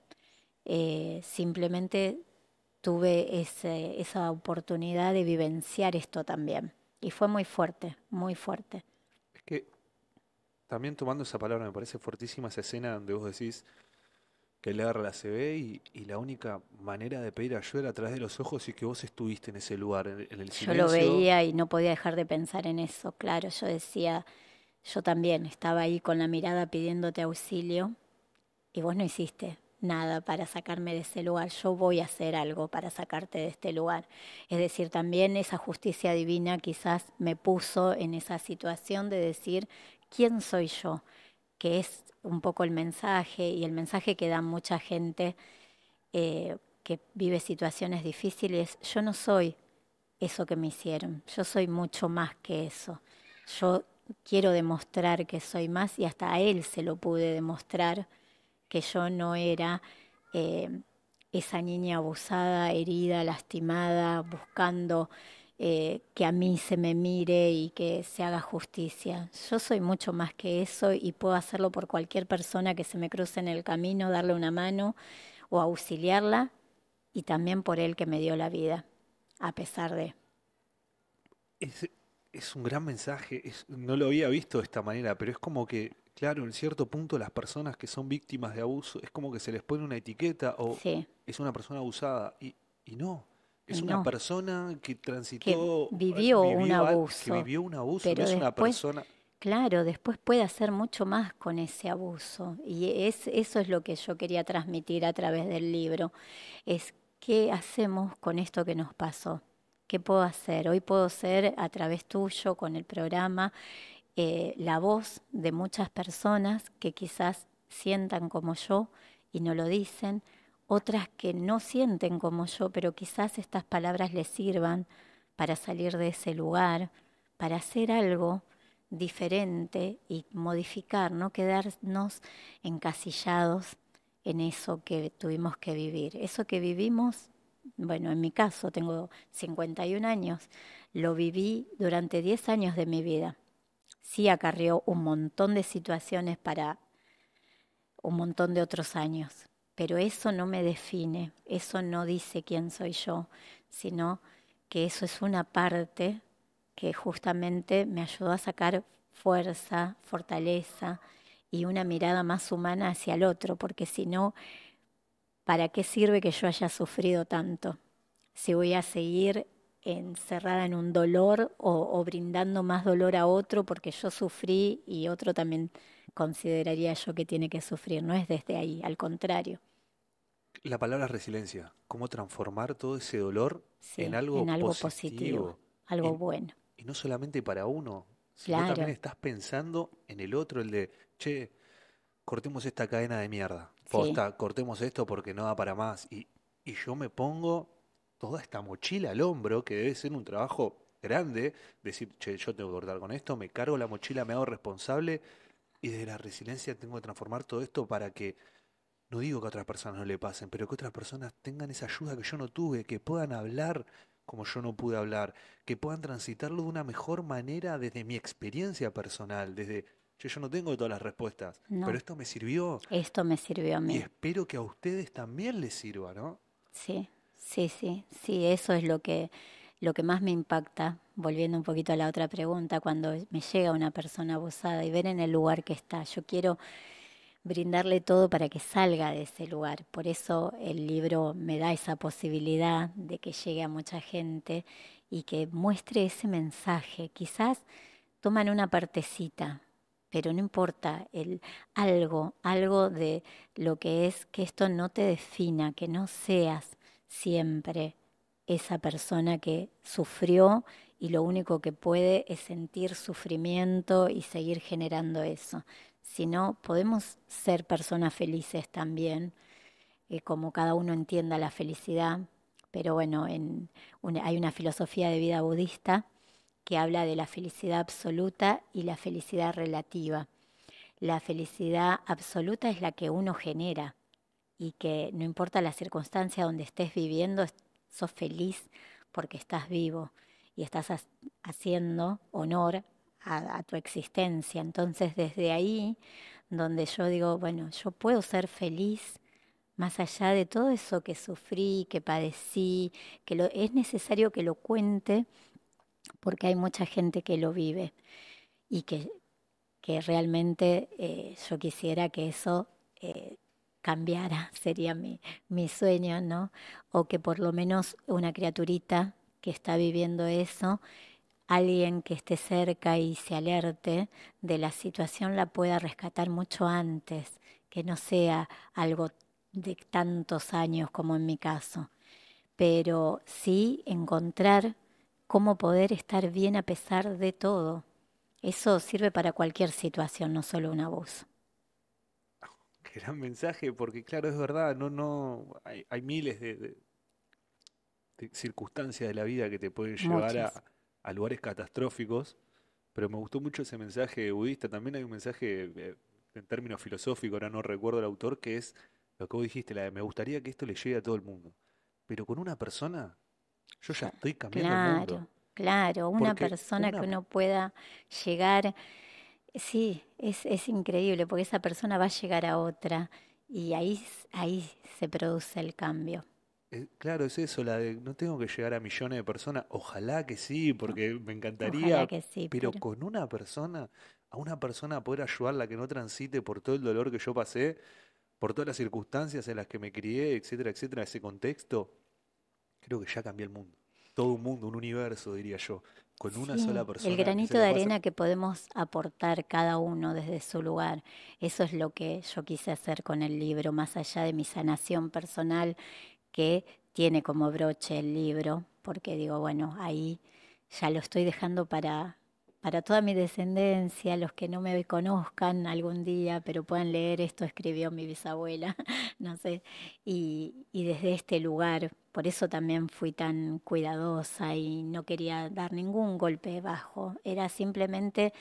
Simplemente tuve esa oportunidad de vivenciar esto también. Y fue muy fuerte, muy fuerte. Es que también tomando esa palabra me parece fortísima esa escena donde vos decís que le agarra la CB y la única manera de pedir ayuda era a través de los ojos y que vos estuviste en ese lugar, en el Yo lo silencio. veía y no podía dejar de pensar en eso. Claro, yo decía, yo también estaba ahí con la mirada pidiéndote auxilio y vos no hiciste nada para sacarme de ese lugar. Yo voy a hacer algo para sacarte de este lugar. Es decir, también esa justicia divina quizás me puso en esa situación de decir, ¿quién soy yo? Que es un poco el mensaje y el mensaje que da mucha gente que vive situaciones difíciles. Yo no soy eso que me hicieron, yo soy mucho más que eso. Yo quiero demostrar que soy más y hasta a él se lo pude demostrar que yo no era eh, esa niña abusada, herida, lastimada, buscando que a mí se me mire y que se haga justicia. Yo soy mucho más que eso y puedo hacerlo por cualquier persona que se me cruce en el camino, darle una mano o auxiliarla y también por él que me dio la vida, a pesar de... Es, es un gran mensaje, no lo había visto de esta manera, pero es como que, claro, en cierto punto las personas que son víctimas de abuso es como que se les pone una etiqueta o Sí, es una persona abusada y no, y es una no, persona que que transitó, vivió un que abuso, vivió un abuso, no pero es una después, persona. claro, después puede hacer mucho más con ese abuso. Y eso es lo que yo quería transmitir a través del libro, es qué hacemos con esto que nos pasó. ¿Qué puedo hacer? Hoy puedo ser a través tuyo, con el programa, la voz de muchas personas que quizás sientan como yo y no lo dicen, otras que no sienten como yo, pero quizás estas palabras les sirvan para salir de ese lugar, para hacer algo diferente y modificar, no quedarnos encasillados en eso que tuvimos que vivir. Eso que vivimos, bueno, en mi caso tengo 51 años, lo viví durante 10 años de mi vida. Sí acarrió un montón de situaciones para un montón de otros años, pero eso no me define, eso no dice quién soy yo, sino que eso es una parte que justamente me ayudó a sacar fuerza, fortaleza y una mirada más humana hacia el otro, porque si no, ¿para qué sirve que yo haya sufrido tanto? Si voy a seguir encerrada en un dolor o brindando más dolor a otro porque yo sufrí y otro también consideraría yo que tiene que sufrir. No es desde ahí, al contrario, La palabra es resiliencia, cómo transformar todo ese dolor en sí, algo en algo positivo, positivo. algo Y, bueno. y no solamente para uno, sino también Claro, estás pensando en el otro, el de, che, cortemos esta cadena de mierda. sí, Posta, cortemos esto porque no da para más. Y yo me pongo toda esta mochila al hombro, que debe ser un trabajo grande, decir, che, yo tengo que cortar con esto, me cargo la mochila, me hago responsable y desde la resiliencia tengo que transformar todo esto para que, no digo que a otras personas no le pasen, pero que otras personas tengan esa ayuda que yo no tuve, que puedan hablar como yo no pude hablar, que puedan transitarlo de una mejor manera desde mi experiencia personal, desde, che, yo no tengo todas las respuestas, pero no, esto me sirvió esto me sirvió a y mí. espero que a ustedes también les sirva, ¿no? Sí, sí, sí, sí, eso es lo que más me impacta, volviendo un poquito a la otra pregunta, cuando me llega una persona abusada y ver en el lugar que está. Yo quiero brindarle todo para que salga de ese lugar. Por eso el libro me da esa posibilidad de que llegue a mucha gente y que muestre ese mensaje. Quizás toman una partecita, pero no importa, algo de lo que es que esto no te defina, que no seas siempre esa persona que sufrió y lo único que puede es sentir sufrimiento y seguir generando eso. Sino podemos ser personas felices también, como cada uno entienda la felicidad, pero bueno, hay una filosofía de vida budista que habla de la felicidad absoluta y la felicidad relativa. La felicidad absoluta es la que uno genera y que no importa la circunstancia donde estés viviendo, sos feliz porque estás vivo y estás haciendo honor a tu existencia. Entonces desde ahí, donde yo digo, bueno, yo puedo ser feliz más allá de todo eso que sufrí, que padecí, es necesario que lo cuente porque hay mucha gente que lo vive y que realmente yo quisiera que eso cambiara, sería mi sueño, ¿no? O que por lo menos una criaturita que está viviendo eso, alguien que esté cerca y se alerte de la situación la pueda rescatar mucho antes, que no sea algo de tantos años como en mi caso, pero sí encontrar cómo poder estar bien a pesar de todo. Eso sirve para cualquier situación, no solo un abuso. Qué gran mensaje, porque claro, es verdad, hay miles de circunstancias de la vida que te pueden llevar Muchas. a lugares catastróficos, pero me gustó mucho ese mensaje budista. También hay un mensaje en términos filosóficos, ahora no recuerdo el autor, que es lo que vos dijiste, la de me gustaría que esto le llegue a todo el mundo. Pero con una persona, yo ya estoy cambiando el mundo. Claro, claro, una Porque persona que una, uno pueda llegar, sí, es increíble, porque esa persona va a llegar a otra y ahí se produce el cambio. claro, es eso, la de no tengo que llegar a millones de personas. Ojalá que sí, O- porque me Ojalá encantaría, que sí, pero pero con una persona, a una persona poder ayudarla a que no transite por todo el dolor que yo pasé, por todas las circunstancias en las que me crié, etcétera, etcétera, ese contexto, creo que ya cambié el mundo. Todo un mundo, un universo, diría yo. Con una sola sí, el persona que se granito la de pasa. arena que podemos aportar cada uno desde su lugar, eso es lo que yo quise hacer con el libro, más allá de mi sanación personal que tiene como broche el libro, porque digo, bueno, ahí ya lo estoy dejando para toda mi descendencia, los que no me conozcan algún día, pero puedan leer esto, escribió mi bisabuela, no sé, y desde este lugar, por eso también fui tan cuidadosa y no quería dar ningún golpe bajo, era simplemente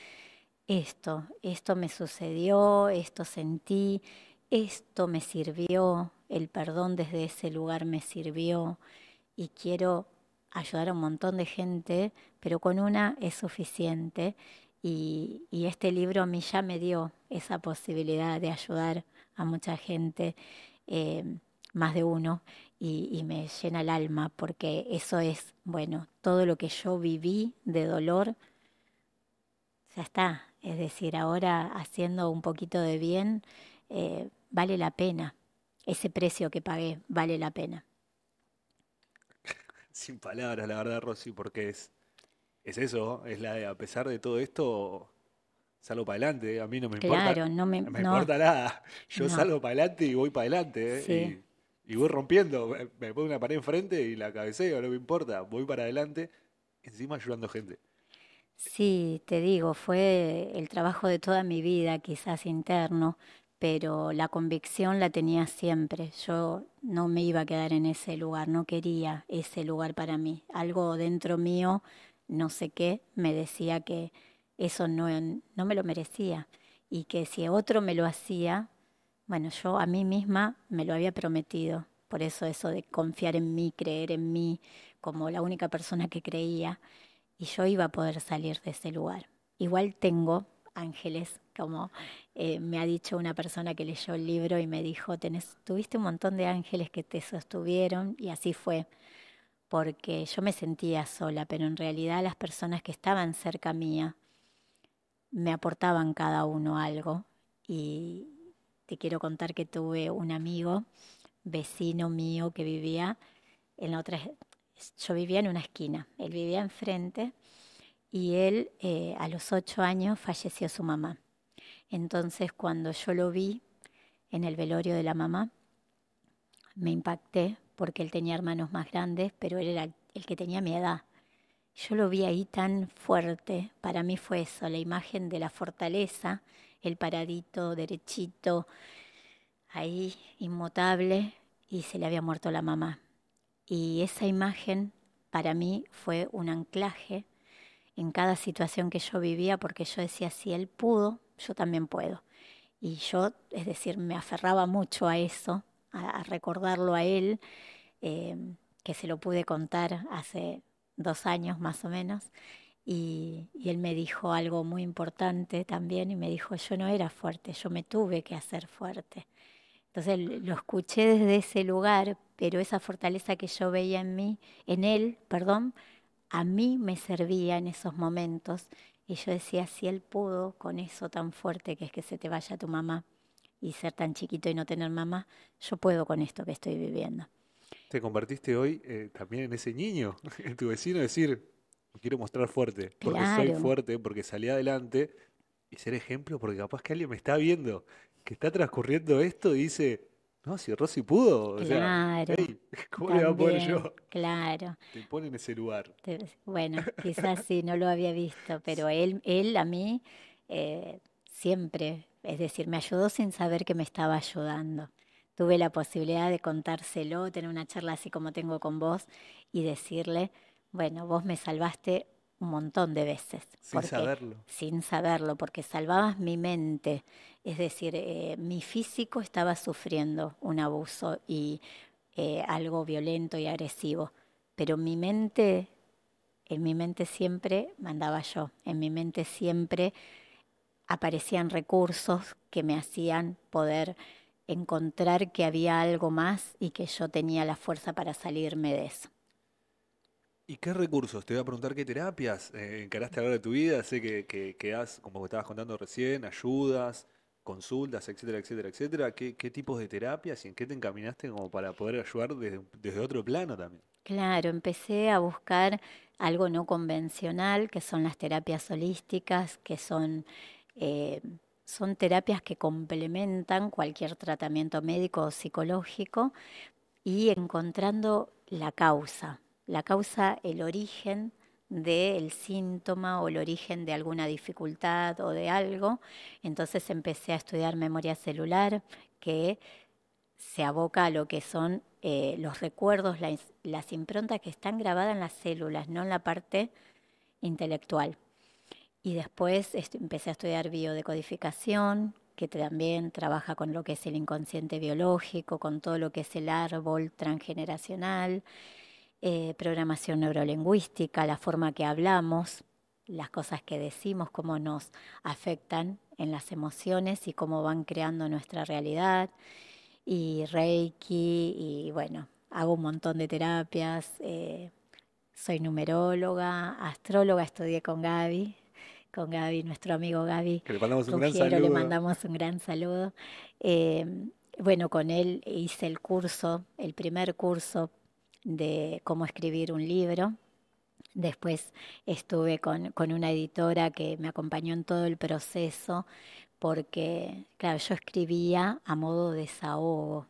esto me sucedió, esto sentí, esto me sirvió, el perdón desde ese lugar me sirvió y quiero ayudar a un montón de gente, pero con una es suficiente y este libro a mí ya me dio esa posibilidad de ayudar a mucha gente, eh, más de uno, y me llena el alma porque eso es, bueno, todo lo que yo viví de dolor ya está. Es decir, ahora haciendo un poquito de bien, vale la pena. Ese precio que pagué vale la pena. Sin palabras, la verdad, Rosy, porque es eso, es la de, a pesar de todo esto, salgo para adelante, a mí no me importa, Claro, no me no, importa nada, yo no, salgo para adelante y voy para adelante, sí, y voy rompiendo, me pongo una pared enfrente y la cabeceo, no me importa, voy para adelante, encima ayudando gente. sí, te digo, fue el trabajo de toda mi vida, quizás interno, pero la convicción la tenía siempre. Yo no me iba a quedar en ese lugar, no quería ese lugar para mí. Algo dentro mío, no sé qué, me decía que eso no me lo merecía y que si otro me lo hacía, bueno, yo a mí misma me lo había prometido. Por eso de confiar en mí, creer en mí como la única persona que creía y yo iba a poder salir de ese lugar. Igual tengo ángeles, como me ha dicho una persona que leyó el libro y me dijo, tuviste un montón de ángeles que te sostuvieron y así fue, porque yo me sentía sola, pero en realidad las personas que estaban cerca mía me aportaban cada uno algo y te quiero contar que tuve un amigo, vecino mío que vivía en la otra, yo vivía en una esquina, él vivía enfrente y él a los 8 años falleció su mamá. Entonces cuando yo lo vi en el velorio de la mamá, me impacté porque él tenía hermanos más grandes, pero él era el que tenía mi edad. Yo lo vi ahí tan fuerte, para mí fue eso, la imagen de la fortaleza, el paradito, derechito, ahí inmutable, y se le había muerto la mamá. Y esa imagen para mí fue un anclaje en cada situación que yo vivía, porque yo decía, si él pudo, yo también puedo. Y yo, es decir, me aferraba mucho a eso, a recordarlo a él, eh, que se lo pude contar hace 2 años más o menos, y él me dijo algo muy importante también, y me dijo, yo no era fuerte, yo me tuve que hacer fuerte. Entonces lo escuché desde ese lugar, pero esa fortaleza que yo veía en mí, en él, perdón, a mí me servía en esos momentos. Y yo decía, si él pudo con eso tan fuerte que es que se te vaya tu mamá y ser tan chiquito y no tener mamá, yo puedo con esto que estoy viviendo. Te convertiste hoy también en ese niño, en tu vecino, decir, me quiero mostrar fuerte, porque soy Claro, fuerte, porque salí adelante, y ser ejemplo, porque capaz que alguien me está viendo, que está transcurriendo esto y dice, no, si Rosy pudo, o sea, claro, hey, ¿cómo le va a poder también, yo? claro. Te pone en ese lugar. Bueno, quizás sí, no lo había visto, pero él a mí siempre, es decir, me ayudó sin saber que me estaba ayudando. Tuve la posibilidad de contárselo, tener una charla así como tengo con vos y decirle, bueno, vos me salvaste un montón de veces, Sin porque saberlo. sin saberlo, porque salvabas mi mente, es decir, mi físico estaba sufriendo un abuso y algo violento y agresivo, pero mi mente en mi mente siempre mandaba yo, en mi mente siempre aparecían recursos que me hacían poder encontrar que había algo más y que yo tenía la fuerza para salirme de eso. ¿Y qué recursos? Te voy a preguntar qué terapias encaraste a lo largo de tu vida. Sé que das, como estabas contando recién, ayudas, consultas, etcétera, etcétera, etcétera. ¿Qué tipos de terapias y en qué te encaminaste como para poder ayudar desde otro plano también? Claro, empecé a buscar algo no convencional, que son las terapias holísticas, que eh, son terapias que complementan cualquier tratamiento médico o psicológico y encontrando la causa, el origen del síntoma o el origen de alguna dificultad o de algo. Entonces empecé a estudiar memoria celular, que se aboca a lo que son los recuerdos, las improntas que están grabadas en las células, no en la parte intelectual. Y después empecé a estudiar biodecodificación, que también trabaja con lo que es el inconsciente biológico, con todo lo que es el árbol transgeneracional, programación neurolingüística, la forma que hablamos, las cosas que decimos, cómo nos afectan en las emociones y cómo van creando nuestra realidad, y Reiki, y bueno, hago un montón de terapias, soy numeróloga, astróloga, estudié con Gaby, nuestro amigo Gaby Que le mandamos un gran Rugiero, le saludo. mandamos un gran saludo. Eh, bueno, con él hice el curso, el primer curso de cómo escribir un libro. Después estuve con una editora que me acompañó en todo el proceso, porque, claro, yo escribía a modo de desahogo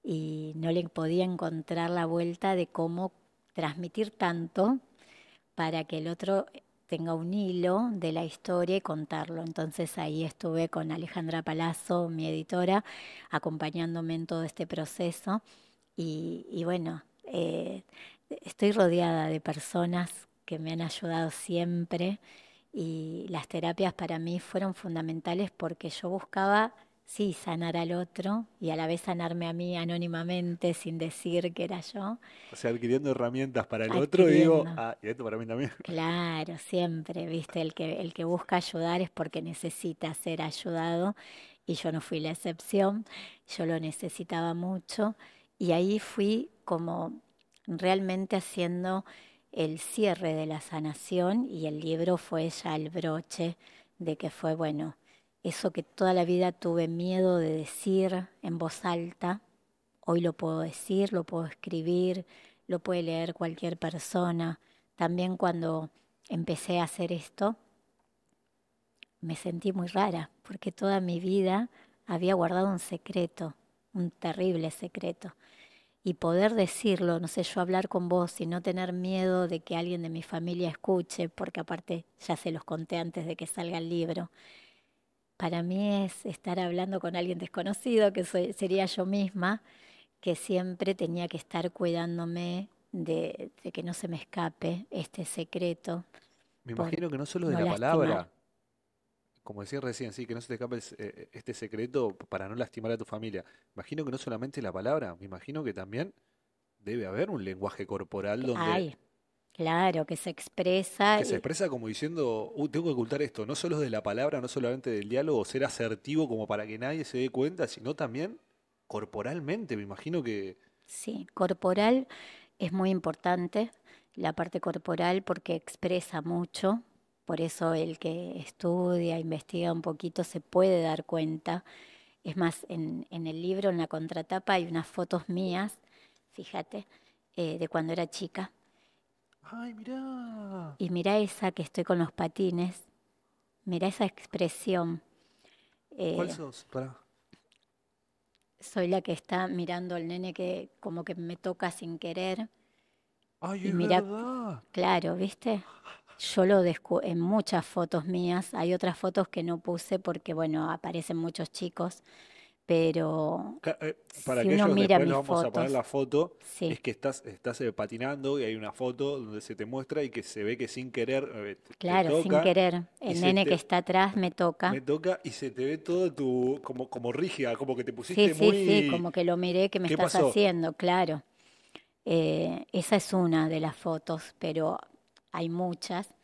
y no le podía encontrar la vuelta de cómo transmitir tanto para que el otro tenga un hilo de la historia y contarlo. Entonces ahí estuve con Alejandra Palazzo, mi editora, acompañándome en todo este proceso y bueno, estoy rodeada de personas que me han ayudado siempre y las terapias para mí fueron fundamentales porque yo buscaba, sí, sanar al otro y a la vez sanarme a mí anónimamente sin decir que era yo, O sea, adquiriendo herramientas para el otro, y digo, adquiriendo. ah, y esto para mí también. Claro, siempre, viste, el que busca ayudar es porque necesita ser ayudado y yo no fui la excepción, yo lo necesitaba mucho y ahí fui como realmente haciendo el cierre de la sanación y el libro fue ya el broche de que fue, bueno, eso que toda la vida tuve miedo de decir en voz alta, hoy lo puedo decir, lo puedo escribir, lo puede leer cualquier persona. También cuando empecé a hacer esto, me sentí muy rara, porque toda mi vida había guardado un secreto, un terrible secreto. Y poder decirlo, no sé, yo hablar con vos y no tener miedo de que alguien de mi familia escuche, porque aparte ya se los conté antes de que salga el libro. Para mí es estar hablando con alguien desconocido, que sería yo misma, que siempre tenía que estar cuidándome de que no se me escape este secreto Me por imagino que no solo de no la lastimar. palabra, como decía recién, sí, que no se te escape este secreto para no lastimar a tu familia. Imagino que no solamente la palabra, me imagino que también debe haber un lenguaje corporal donde Hay, claro, que se expresa, que se expresa como diciendo, tengo que ocultar esto, no solo de la palabra, no solamente del diálogo, ser asertivo como para que nadie se dé cuenta, sino también corporalmente, me imagino que... sí, corporal es muy importante, la parte corporal porque expresa mucho, por eso el que estudia, investiga un poquito se puede dar cuenta. Es más, en el libro, en la contratapa, hay unas fotos mías, fíjate, de cuando era chica. ¡Ay, mirá! Y mira esa que estoy con los patines, mira esa expresión. ¿Cuál eh, sos? Pará. Soy la que está mirando al nene que como que me toca sin querer. ¡Ay, Y es mira, verdad! claro, ¿viste? Yo lo en muchas fotos mías. Hay otras fotos que no puse porque, bueno, aparecen muchos chicos. Pero Para si uno aquellos, mira después mis les vamos a poner fotos, la foto, sí, es que estás patinando y hay una foto donde se te muestra y que se ve que sin querer te claro, sin tocan querer. y El nene que está atrás me me toca. toca y se te ve todo como rígida, como que te Sí, pusiste sí, sí, muy... como que lo miré, ¿qué me ¿Qué estás pasó? haciendo? Claro. Esa es una de las fotos, pero hay muchas,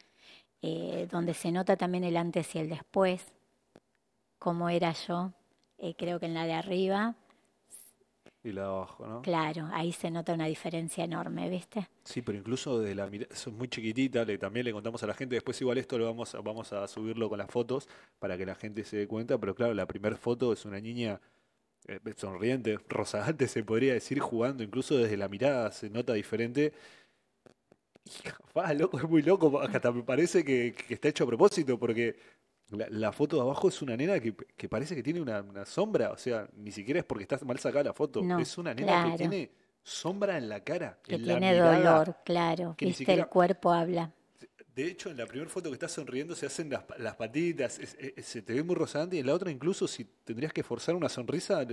donde se nota también el antes y el después, cómo era yo. Creo que en la de arriba, Y la de abajo, ¿no? claro, ahí se nota una diferencia enorme, ¿viste? Sí, pero incluso de la mirada, eso es muy chiquitita, también le contamos a la gente, después igual esto lo vamos a subirlo con las fotos para que la gente se dé cuenta, pero claro, la primera foto es una niña sonriente, rozagante se podría decir, jugando, incluso desde la mirada se nota diferente. Y capaz, loco, es muy loco, hasta me parece que está hecho a propósito, porque la foto de abajo es una nena que parece que tiene una sombra, o sea, ni siquiera es porque está mal sacada la foto, No, es una nena que claro, tiene sombra en la cara, que en la tiene mirada, dolor, claro, que ni ¿viste? El siquiera... cuerpo habla. De hecho, en la primera foto que estás sonriendo se hacen las patitas, se te ve muy rozagante, y en la otra incluso si tendrías que forzar una sonrisa,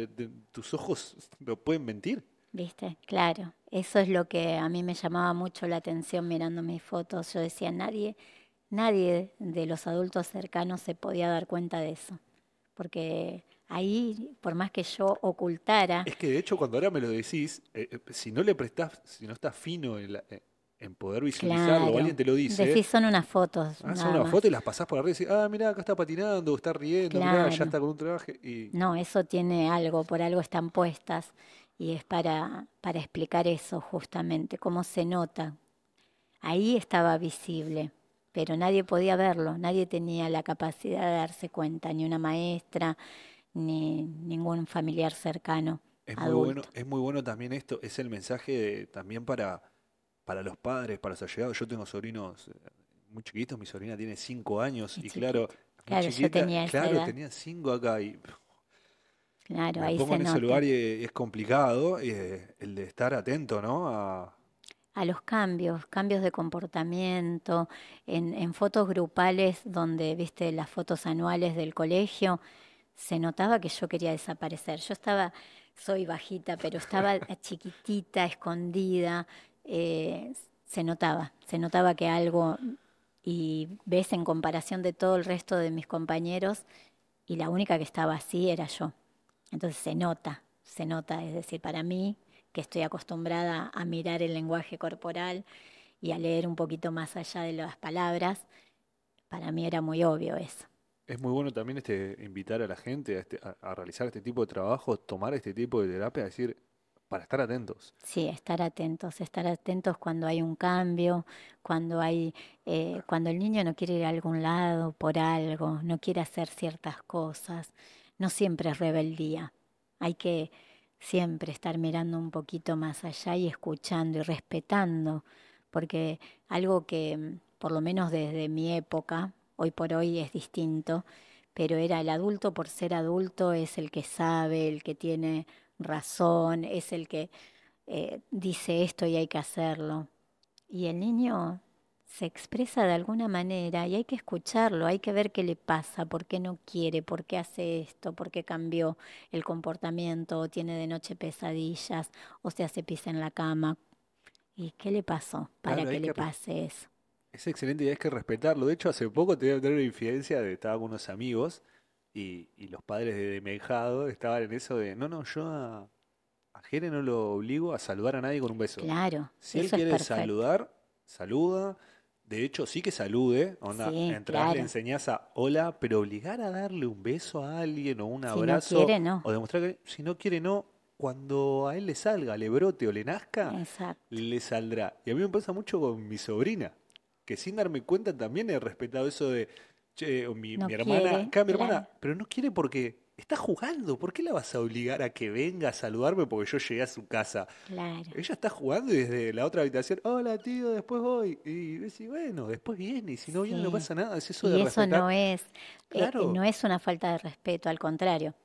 tus ojos no pueden mentir. ¿Viste? Claro, eso es lo que a mí me llamaba mucho la atención mirando mis fotos. Yo decía, nadie de los adultos cercanos se podía dar cuenta de eso, porque ahí, por más que yo ocultara, Es que de hecho cuando ahora me lo decís, si no le prestás, si no estás fino en poder visualizarlo, o alguien claro, te lo dice, decís son unas fotos haces nada una más. foto y las pasás por arriba y decís, ah, mirá, acá está patinando, está riendo, mirá, ya Claro, está con un traje. Y no, eso tiene algo, por algo están puestas y es para explicar eso justamente, cómo se nota. Ahí estaba visible, pero nadie podía verlo, nadie tenía la capacidad de darse cuenta, ni una maestra, ni ningún familiar cercano, adulto. es muy bueno también esto, es el mensaje también para los padres, para los allegados. Yo tengo sobrinos muy chiquitos, mi sobrina tiene 5 años Es y claro, chiquito. muy Claro, yo chiquita, tenía esa claro, edad. tenía 5 acá y Claro, me ahí pongo se en ese nota. lugar y es complicado el de estar atento, ¿no? A los cambios, cambios de comportamiento, en fotos grupales donde, viste, las fotos anuales del colegio, se notaba que yo quería desaparecer. Yo estaba, soy bajita, pero estaba chiquitita, escondida. eh, se notaba que algo, y ves en comparación de todo el resto de mis compañeros, y la única que estaba así era yo. Entonces se nota, es decir, para mí, que estoy acostumbrada a mirar el lenguaje corporal y a leer un poquito más allá de las palabras, para mí era muy obvio eso. Es muy bueno también invitar a la gente a realizar este tipo de trabajo, tomar este tipo de terapia, decir, para estar atentos. Sí, estar atentos cuando hay un cambio, cuando el niño no quiere ir a algún lado por algo, no quiere hacer ciertas cosas, no siempre es rebeldía. Hay que siempre estar mirando un poquito más allá y escuchando y respetando, porque algo que, por lo menos desde mi época, hoy por hoy es distinto, pero era el adulto por ser adulto, es el que sabe, el que tiene razón, es el que dice esto y hay que hacerlo. Y el niño se expresa de alguna manera y hay que escucharlo, hay que ver qué le pasa, por qué no quiere, por qué hace esto, por qué cambió el comportamiento, o tiene de noche pesadillas, o se hace pis en la cama. ¿Y qué le pasó para Claro, que le pase eso? es excelente y hay que respetarlo. De hecho, hace poco te voy a tener una infidencia estaba con unos amigos y los padres de mi ahijado estaban en eso de, no, no, yo a Jere no lo obligo a saludar a nadie con un beso. Claro, Si él eso es quiere perfecto. saludar, saluda. De hecho, sí que salude. Onda, Sí, entras, le claro. enseñás a hola, pero obligar a darle un beso a alguien o un Si no abrazo quiere, no. o demostrar que si no quiere, no. Cuando a él le salga, le brote o le nazca, Exacto. le saldrá. Y a mí me pasa mucho con mi sobrina, que sin darme cuenta también he respetado eso de, che, o mi No hermana, quiere, acá mi hermana, claro, pero no quiere porque está jugando. ¿Por qué la vas a obligar a que venga a saludarme porque yo llegué a su casa? claro. Ella está jugando y desde la otra habitación, hola tío, después voy. Y decís, bueno, después viene, y si no viene no Sí. pasa nada. Es eso de Y eso respetar. no Claro, es una falta de respeto, al contrario,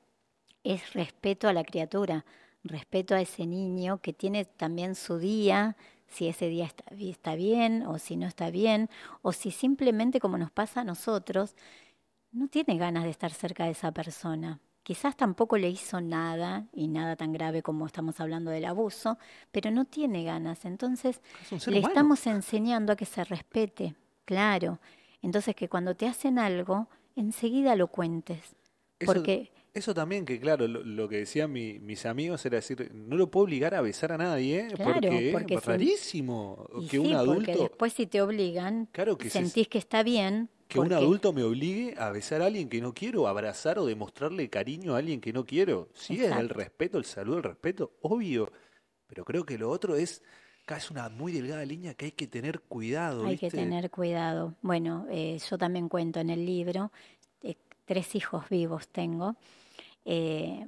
es respeto a la criatura, respeto a ese niño que tiene también su día, si ese día está bien o si no está bien, o si simplemente como nos pasa a nosotros, no tiene ganas de estar cerca de esa persona. Quizás tampoco le hizo nada, y nada tan grave como estamos hablando del abuso, pero no tiene ganas. Entonces, es un ser le humano. estamos enseñando a que se respete, claro. Entonces, que cuando te hacen algo, enseguida lo cuentes. Eso, Porque, eso también que, claro, lo que decían mis amigos era decir, no lo puedo obligar a besar a nadie, ¿eh? claro, Porque porque es si, rarísimo y que un sí, porque adulto, después si te obligan, claro que sentís que está bien, que un porque, adulto me obligue a besar a alguien que no quiero, a abrazar o demostrarle cariño a alguien que no quiero. Sí, es el exacto. respeto, el saludo, el respeto, obvio. Pero creo que lo otro es, acá es una muy delgada línea que hay que tener cuidado, Hay que ¿viste? tener cuidado. Bueno, yo también cuento en el libro, eh, 3 hijos vivos tengo, eh,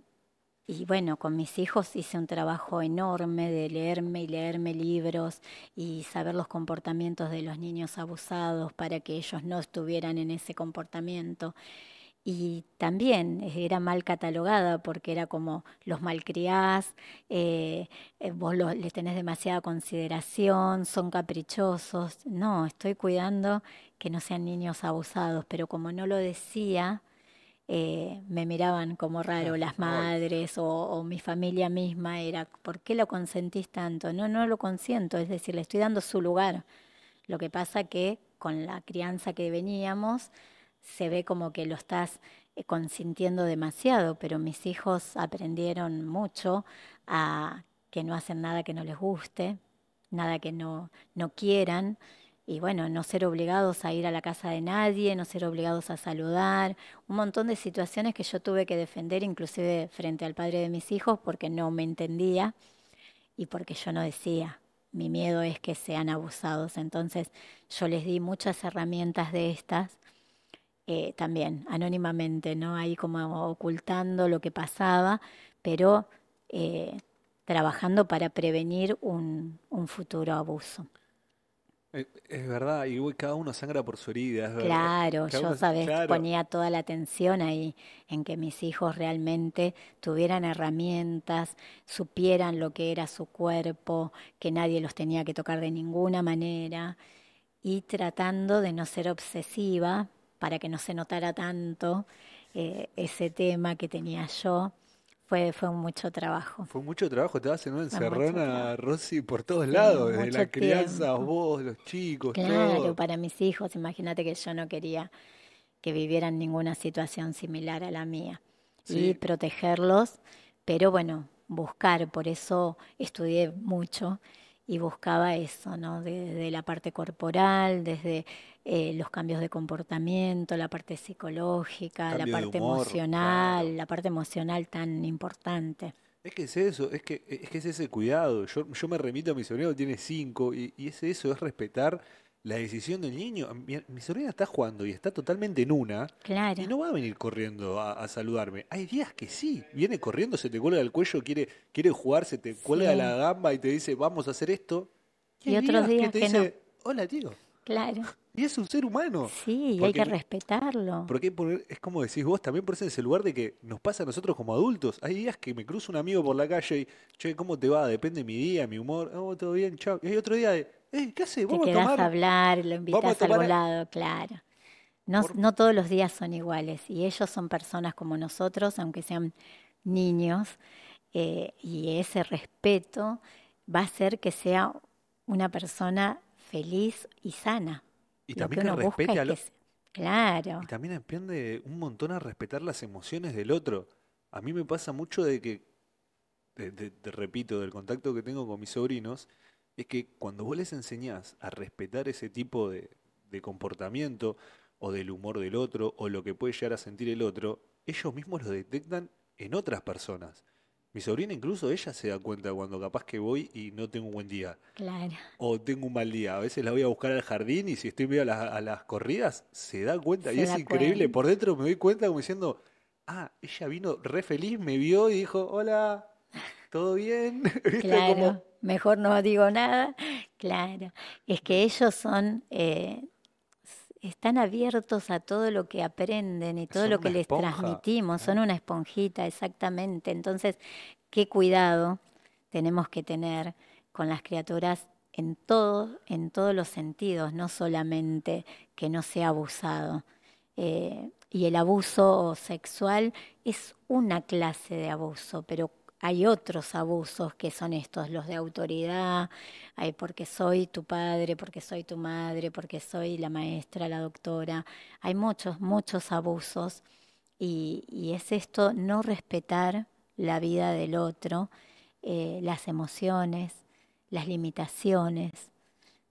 y bueno, con mis hijos hice un trabajo enorme de leerme y leerme libros y saber los comportamientos de los niños abusados para que ellos no estuvieran en ese comportamiento. Y también era mal catalogada porque era como los malcriás, les tenés demasiada consideración, son caprichosos. No, estoy cuidando que no sean niños abusados, pero como no lo decía, me miraban como raro Claro, las ay, madres o mi familia misma era, ¿por qué lo consentís tanto? No, no lo consiento, es decir, le estoy dando su lugar. Lo que pasa que con la crianza que veníamos se ve como que lo estás consintiendo demasiado, pero mis hijos aprendieron mucho a que no hacen nada que no les guste, nada que no quieran, y bueno, no ser obligados a ir a la casa de nadie, no ser obligados a saludar, un montón de situaciones que yo tuve que defender inclusive frente al padre de mis hijos porque no me entendía y porque yo no decía. Mi miedo es que sean abusados. Entonces yo les di muchas herramientas de estas, también anónimamente, ¿no? Ahí como ocultando lo que pasaba, pero eh, trabajando para prevenir un futuro abuso. es verdad, y cada uno sangra por su herida, es verdad. Claro, Cada yo, uno, sabes, claro, ponía toda la atención ahí en que mis hijos realmente tuvieran herramientas, supieran lo que era su cuerpo, que nadie los tenía que tocar de ninguna manera, y tratando de no ser obsesiva para que no se notara tanto ese tema que tenía yo. Fue mucho trabajo, fue mucho trabajo, te vas en una fue mucho encerrona, trabajo. Rosy, por todos Sí, lados, desde mucho la crianza, tiempo. vos, los chicos, Claro, todo. para mis hijos, imagínate que yo no quería que vivieran ninguna situación similar a la mía y Sí, protegerlos, pero bueno, buscar, por eso estudié mucho y buscaba eso, ¿no? De la parte corporal, desde los cambios de comportamiento, la parte psicológica, cambio de humor, claro. la parte emocional tan importante. Es que es eso, es que es ese cuidado. Yo me remito a mi sobrino que tiene 5 y es eso, es respetar la decisión del niño. Mi sobrina está jugando y está totalmente en una y Claro, no va a venir corriendo a saludarme. Hay días que sí, viene corriendo, se te cuelga el cuello, quiere jugar, se te cuelga la sí. gamba y te dice, vamos a hacer esto. Y Y hay otros días que días te que no, dice, hola tío. claro. Y es un ser humano. Sí, y hay Porque que respetarlo. porque es como decís vos, también por ese lugar de que nos pasa a nosotros como adultos. Hay días que me cruzo un amigo por la calle y, che, ¿cómo te va? Depende de mi día, mi humor. Oh, todo bien, chao. Y hay otro día de, ¿qué haces? Te quedás a hablar, lo Vamos a invitás a tomar. algún lado, claro. No, Por... no todos los días son iguales y ellos son personas como nosotros, aunque sean niños, y ese respeto va a hacer que sea una persona feliz y sana. Y Lo también que que uno busca respete es al que, y claro, también aprende un montón a respetar las emociones del otro. A mí me pasa mucho de que te repito, del contacto que tengo con mis sobrinos, es que cuando vos les enseñás a respetar ese tipo de comportamiento o del humor del otro o lo que puede llegar a sentir el otro, ellos mismos lo detectan en otras personas. Mi sobrina incluso ella se da cuenta cuando capaz que voy y no tengo un buen día Claro, o tengo un mal día. A veces la voy a buscar al jardín y si estoy medio a las corridas, se da cuenta. Y se es da increíble, cuenta. por dentro me doy cuenta como diciendo, ah, ella vino re feliz, me vio y dijo, hola, ¿todo bien? ¿Viste? Como, Claro, mejor no digo nada. Claro, es que ellos son, están abiertos a todo lo que aprenden y todo son lo una que les esponja. transmitimos, son una esponjita, exactamente. Entonces, qué cuidado tenemos que tener con las criaturas en todos los sentidos, no solamente que no sea abusado. Y el abuso sexual es una clase de abuso, pero hay otros abusos que son estos, los de autoridad, porque soy tu padre, porque soy tu madre, porque soy la maestra, la doctora. Hay muchos, muchos abusos y es esto no respetar la vida del otro, las emociones, las limitaciones,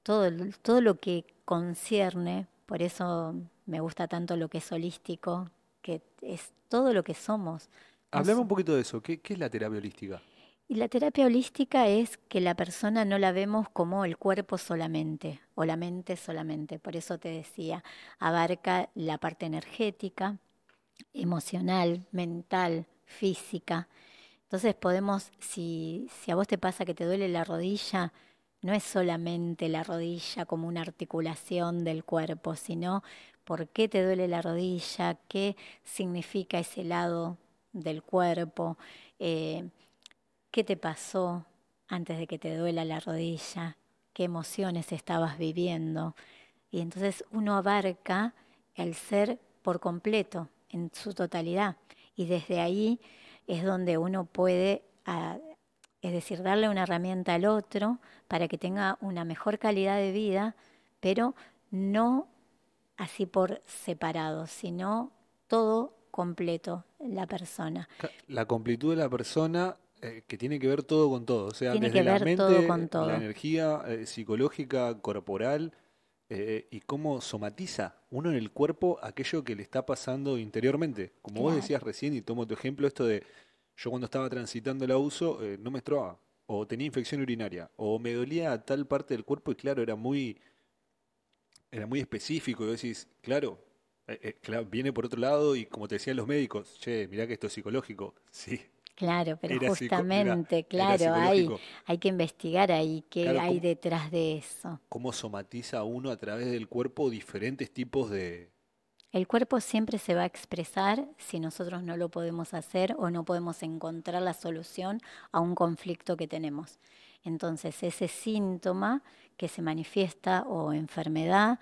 todo lo que concierne, por eso me gusta tanto lo que es holístico, que es todo lo que somos. Hablame Nos- un poquito de eso. ¿Qué es la terapia holística? y la terapia holística es que la persona no la vemos como el cuerpo solamente o la mente solamente. Por eso te decía, abarca la parte energética, emocional, mental, física. Entonces podemos, si a vos te pasa que te duele la rodilla, no es solamente la rodilla como una articulación del cuerpo, sino por qué te duele la rodilla, qué significa ese lado del cuerpo, eh, qué te pasó antes de que te duela la rodilla, qué emociones estabas viviendo. Y entonces uno abarca el ser por completo, en su totalidad. Y desde ahí es donde uno puede, es decir, darle una herramienta al otro para que tenga una mejor calidad de vida, pero no así por separado, sino todo completo, la persona. La completud de la persona que tiene que ver todo con todo. O sea, Tiene desde que la ver todo con mente, la todo. energía psicológica, corporal y cómo somatiza uno en el cuerpo aquello que le está pasando interiormente. Como vos Claro. decías recién, y tomo tu ejemplo, esto de yo cuando estaba transitando el abuso no me menstruaba, o tenía infección urinaria, o me dolía tal parte del cuerpo y claro, era muy específico. Y vos decís, claro, claro, viene por otro lado y como te decían los médicos, che, mirá que esto es psicológico. Sí, Claro, pero mirá, justamente, era claro, psicológico. hay que investigar ahí qué Claro, hay detrás de eso. cómo somatiza uno a través del cuerpo diferentes tipos de... El cuerpo siempre se va a expresar si nosotros no lo podemos hacer o no podemos encontrar la solución a un conflicto que tenemos. Entonces, ese síntoma que se manifiesta o enfermedad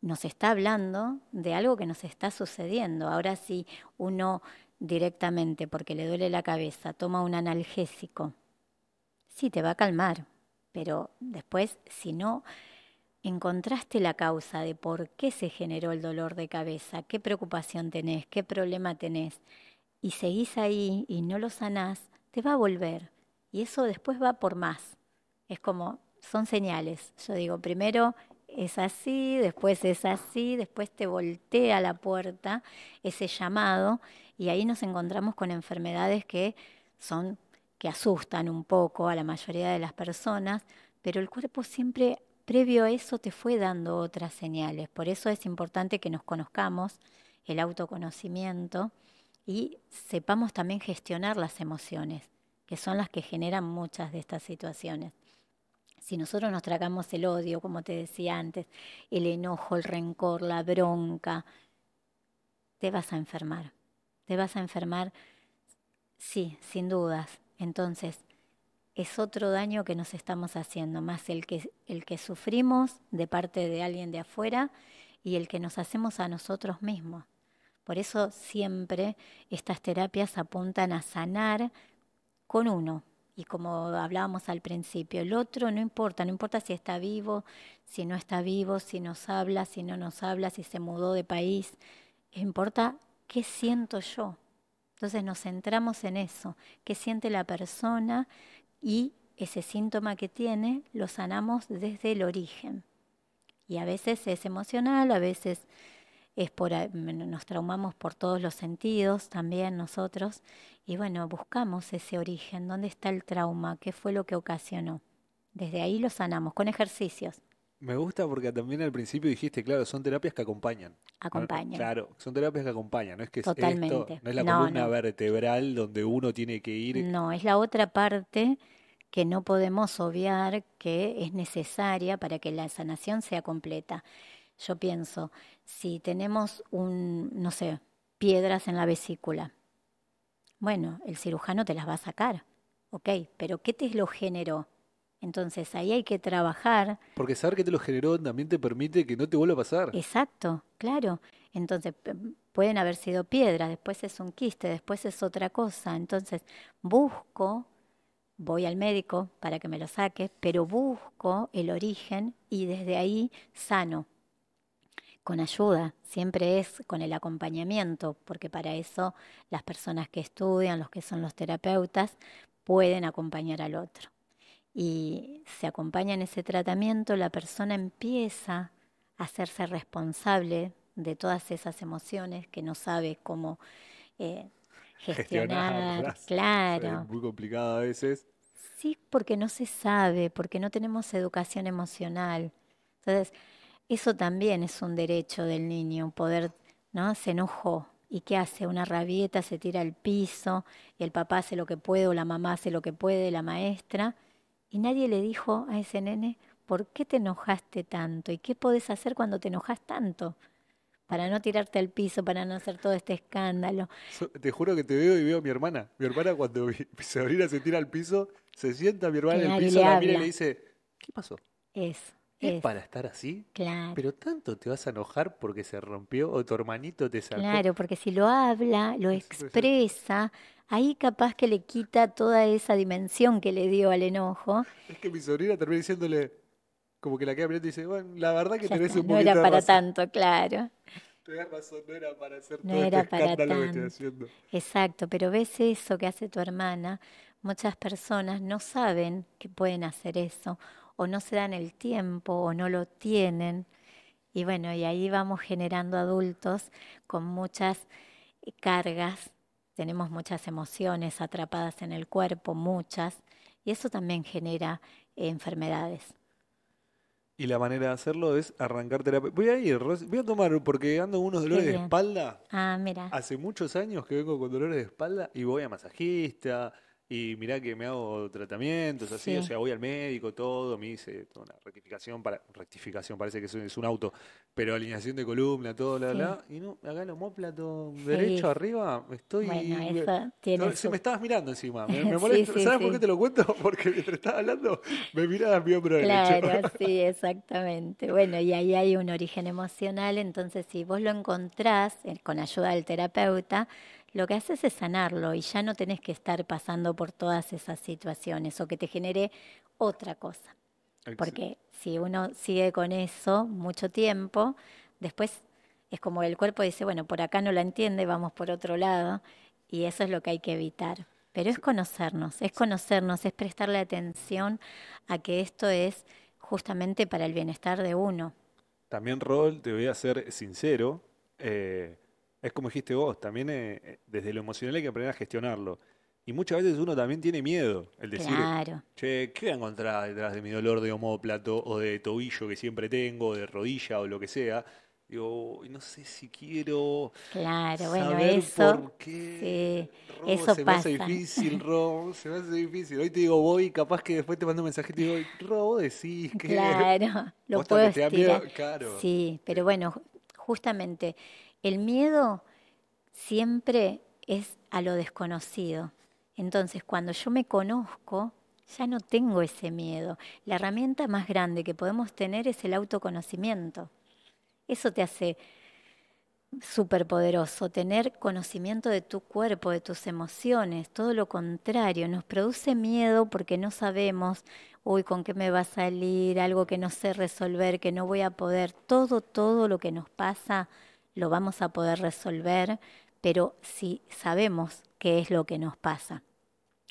nos está hablando de algo que nos está sucediendo. Ahora, si uno directamente, porque le duele la cabeza, toma un analgésico, sí, te va a calmar, pero después, si no encontraste la causa de por qué se generó el dolor de cabeza, qué preocupación tenés, qué problema tenés, y seguís ahí y no lo sanás, te va a volver. Y eso después va por más. Es como, son señales. Yo digo, primero es así, después es así, después te voltea la puerta ese llamado y ahí nos encontramos con enfermedades son, que asustan un poco a la mayoría de las personas, pero el cuerpo siempre, previo a eso, te fue dando otras señales. Por eso es importante que nos conozcamos, el autoconocimiento y sepamos también gestionar las emociones, que son las que generan muchas de estas situaciones. Si nosotros nos tragamos el odio, como te decía antes, el enojo, el rencor, la bronca, te vas a enfermar. Te vas a enfermar, sí, sin dudas. Entonces, es otro daño que nos estamos haciendo, más el que sufrimos de parte de alguien de afuera y el que nos hacemos a nosotros mismos. Por eso siempre estas terapias apuntan a sanar con uno. Y como hablábamos al principio, el otro no importa, no importa si está vivo, si no está vivo, si nos habla, si no nos habla, si se mudó de país. Importa qué siento yo. Entonces nos centramos en eso, qué siente la persona y ese síntoma que tiene lo sanamos desde el origen. Y a veces es emocional, a veces es nos traumamos por todos los sentidos también nosotros. Y bueno, buscamos ese origen, dónde está el trauma, qué fue lo que ocasionó. Desde ahí lo sanamos con ejercicios, Me gusta porque también al principio dijiste, claro, son terapias que acompañan. acompañan. Claro, son terapias que acompañan, no es que es esto, Totalmente. no es la No, columna no. vertebral donde uno tiene que ir. No, es la otra parte que no podemos obviar que es necesaria para que la sanación sea completa. Yo pienso, si tenemos no sé, piedras en la vesícula, bueno, el cirujano te las va a sacar, ¿ok? Pero ¿qué te lo generó? Entonces ahí hay que trabajar. Porque saber que te lo generó también te permite que no te vuelva a pasar. Exacto, claro. Entonces pueden haber sido piedras, después es un quiste, después es otra cosa. Entonces busco, voy al médico para que me lo saque, pero busco el origen y desde ahí sano, con ayuda, siempre es con el acompañamiento, porque para eso las personas que estudian, los que son los terapeutas, pueden acompañar al otro. Y se acompaña en ese tratamiento, la persona empieza a hacerse responsable de todas esas emociones que no sabe cómo eh, gestionar, Gestionarlas. Es claro. muy complicado a veces. Sí, porque no se sabe, porque no tenemos educación emocional. Entonces, eso también es un derecho del niño, poder, ¿no? Se enojó. ¿Y qué hace? Una rabieta, se tira al piso, y el papá hace lo que puede, o la mamá hace lo que puede, la maestra. Y nadie le dijo a ese nene, ¿por qué te enojaste tanto? ¿Y qué podés hacer cuando te enojas tanto? Para no tirarte al piso, para no hacer todo este escándalo. Te juro que te veo y veo a mi hermana. Mi hermana cuando mi sobrina se tira al piso, se sienta mi hermana en el Claro, y piso, le la mira y le habla. dice, ¿qué pasó? ¿Es Es, para estar así? claro. ¿Pero tanto te vas a enojar porque se rompió o tu hermanito te sacó? Claro, porque si lo habla, lo Es impresionante. expresa, ahí capaz que le quita toda esa dimensión que le dio al enojo. Es que mi sobrina termina diciéndole, como que la queda mirando y dice, bueno, la verdad que Ya tenés está, un no era poquito de para razón. tanto, claro, Tenés razón, no era para hacer no todo este era para escándalo que estoy tanto. haciendo. Exacto, pero ves eso que hace tu hermana, muchas personas no saben que pueden hacer eso, o no se dan el tiempo, o no lo tienen. Y bueno, y ahí vamos generando adultos con muchas cargas, tenemos muchas emociones atrapadas en el cuerpo, muchas, y eso también genera enfermedades. Y la manera de hacerlo es arrancar terapia. Voy a ir, voy a tomar, porque ando con unos Qué dolores de bien. espalda. Ah, mira, Hace muchos años que vengo con dolores de espalda y voy a masajista y mirá que me hago tratamientos así, o sí, sea, voy al médico, todo, me hice toda una rectificación, parece que es un auto, pero alineación de columna, todo, sí, y no, acá el omóplato derecho sí. arriba, Bueno, eso tiene sí, me su... estabas mirando encima, me Sí, molesta, sí, ¿sabes por qué sí. te lo cuento? Porque mientras estaba hablando, me miraba mi hombro derecho. Claro, sí, exactamente. Bueno, y ahí hay un origen emocional, entonces si vos lo encontrás con ayuda del terapeuta, lo que haces es sanarlo y ya no tenés que estar pasando por todas esas situaciones o que te genere otra cosa. Ex- Porque si uno sigue con eso mucho tiempo, después es como el cuerpo dice, bueno, por acá no la entiende, vamos por otro lado, y eso es lo que hay que evitar. Pero sí, es conocernos, es prestarle atención a que esto es justamente para el bienestar de uno. También, Rol, te voy a ser sincero, es como dijiste vos, también desde lo emocional hay que aprender a gestionarlo. Y muchas veces uno también tiene miedo, el decir, Claro, che, ¿qué voy a encontrar detrás de mi dolor de omóplato o de tobillo que siempre tengo, o de rodilla o lo que sea? Digo, "Uy, no sé si quiero claro, bueno, saber eso, por qué, sí, Ro, eso se me hace pasa. difícil, Ro, se me hace difícil. Hoy te digo voy, capaz que después te mando un mensajito y digo, Ro, vos decís que... Claro, lo Posta puedo que te da miedo, estirar. claro. Sí, pero Eh, bueno, justamente el miedo siempre es a lo desconocido. Entonces, cuando yo me conozco, ya no tengo ese miedo. La herramienta más grande que podemos tener es el autoconocimiento. Eso te hace súper poderoso, tener conocimiento de tu cuerpo, de tus emociones, todo lo contrario, nos produce miedo porque no sabemos, uy, con qué me va a salir, algo que no sé resolver, que no voy a poder, todo lo que nos pasa lo vamos a poder resolver, pero si sabemos qué es lo que nos pasa.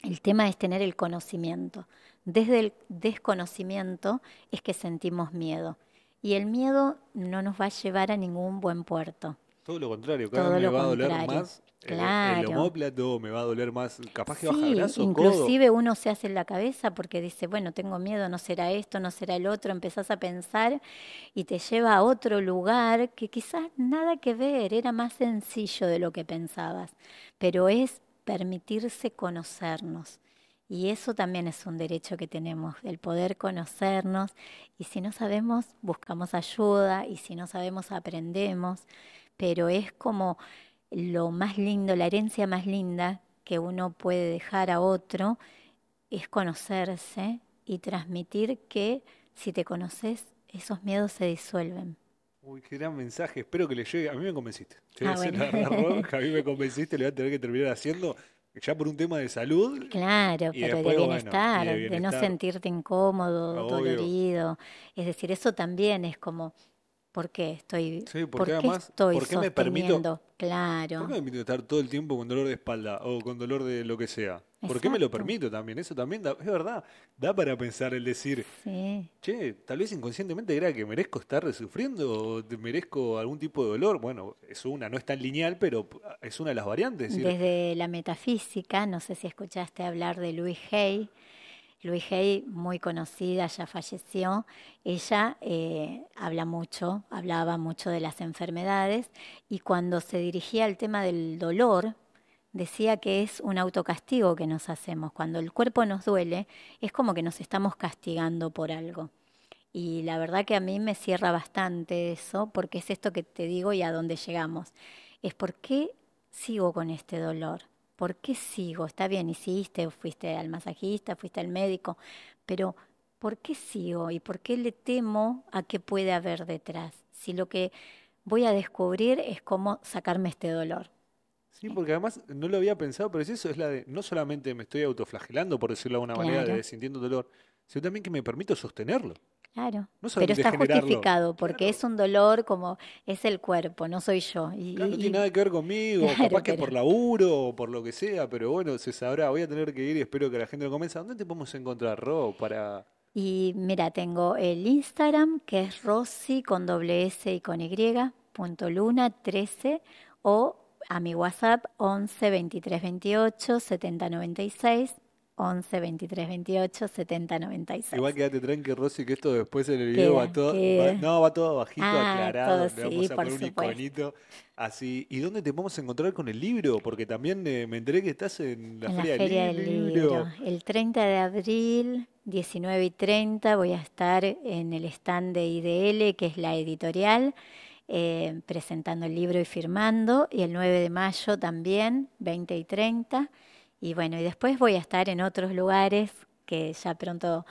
El tema es tener el conocimiento. Desde el desconocimiento es que sentimos miedo. Y el miedo no nos va a llevar a ningún buen puerto. Todo lo contrario, cada vez Todo me lo va a doler contrario. más el Claro. omóplato, me va a doler más, capaz que baja Sí, brazo, codo. inclusive uno se hace en la cabeza porque dice, bueno, tengo miedo, no será esto, no será el otro, empezás a pensar y te lleva a otro lugar que quizás nada que ver, era más sencillo de lo que pensabas, pero es permitirse conocernos. Y eso también es un derecho que tenemos, el poder conocernos. Y si no sabemos, buscamos ayuda, y si no sabemos, aprendemos. Pero es como lo más lindo, la herencia más linda que uno puede dejar a otro es conocerse y transmitir que si te conoces, esos miedos se disuelven. Uy, qué gran mensaje, espero que le llegue. A mí me convenciste. Te voy a Ah, decir bueno. la verdad, Ro, que a mí me convenciste, le voy a tener que terminar haciendo, ya por un tema de salud, Claro, y pero de después, bueno, y de bienestar, de no bienestar. sentirte incómodo, Obvio. dolorido. Es decir, eso también es como, Sí, porque por qué además, estoy ¿por qué me permito? sosteniendo? ¿Por qué Claro, me permito estar todo el tiempo con dolor de espalda o con dolor de lo que sea? ¿Por qué me lo exacto. permito también? Eso también da, es verdad, da para pensar el decir, Sí. che, tal vez inconscientemente era que merezco estar sufriendo o merezco algún tipo de dolor. Bueno, es una, no es tan lineal, pero es una de las variantes. Es decir, Desde la metafísica, no sé si escuchaste hablar de Louise Hay. Louise Hay, muy conocida, ya falleció. Ella hablaba mucho de las enfermedades y cuando se dirigía al tema del dolor, decía que es un autocastigo que nos hacemos. Cuando el cuerpo nos duele, es como que nos estamos castigando por algo. Y la verdad que a mí me cierra bastante eso, porque es esto que te digo y a dónde llegamos. Es por qué sigo con este dolor. ¿Por qué sigo? Está bien, hiciste, fuiste al masajista, fuiste al médico, pero ¿por qué sigo? ¿Y por qué le temo a qué puede haber detrás? Si lo que voy a descubrir es cómo sacarme este dolor. sí, porque además no lo había pensado, pero es eso, es la de, no solamente me estoy autoflagelando, por decirlo de alguna manera, Claro. de sintiendo dolor, sino también que me permito sostenerlo, Claro, no pero solamente está generarlo. justificado porque Claro. es un dolor como es el cuerpo, no soy yo. Claro, no tiene nada que ver conmigo, Claro, capaz que pero... por laburo o por lo que sea, pero bueno, se sabrá. Voy a tener que ir y espero que la gente lo comience. ¿Dónde te podemos encontrar, Ro? Para. Y mira, tengo el Instagram que es Rosy con doble S y con Y, punto Luna 13, o a mi WhatsApp 11 23 28 70 96, 11 23 28 70 96. Igual quédate tranqui, Rosy, que esto después en el video va Queda, todo, queda. no, va todo bajito, Ah, aclarado. todo Le sí, vamos a por poner un supuesto. iconito así. ¿Y dónde te podemos encontrar con el libro? Porque también me enteré que estás en la En la Feria Feria del del Libro. Libro. El 30 de abril, 19:30, voy a estar en el stand de IDL, que es la editorial, presentando el libro y firmando. Y el 9 de mayo también, 20:30. Y bueno, y después voy a estar en otros lugares que ya pronto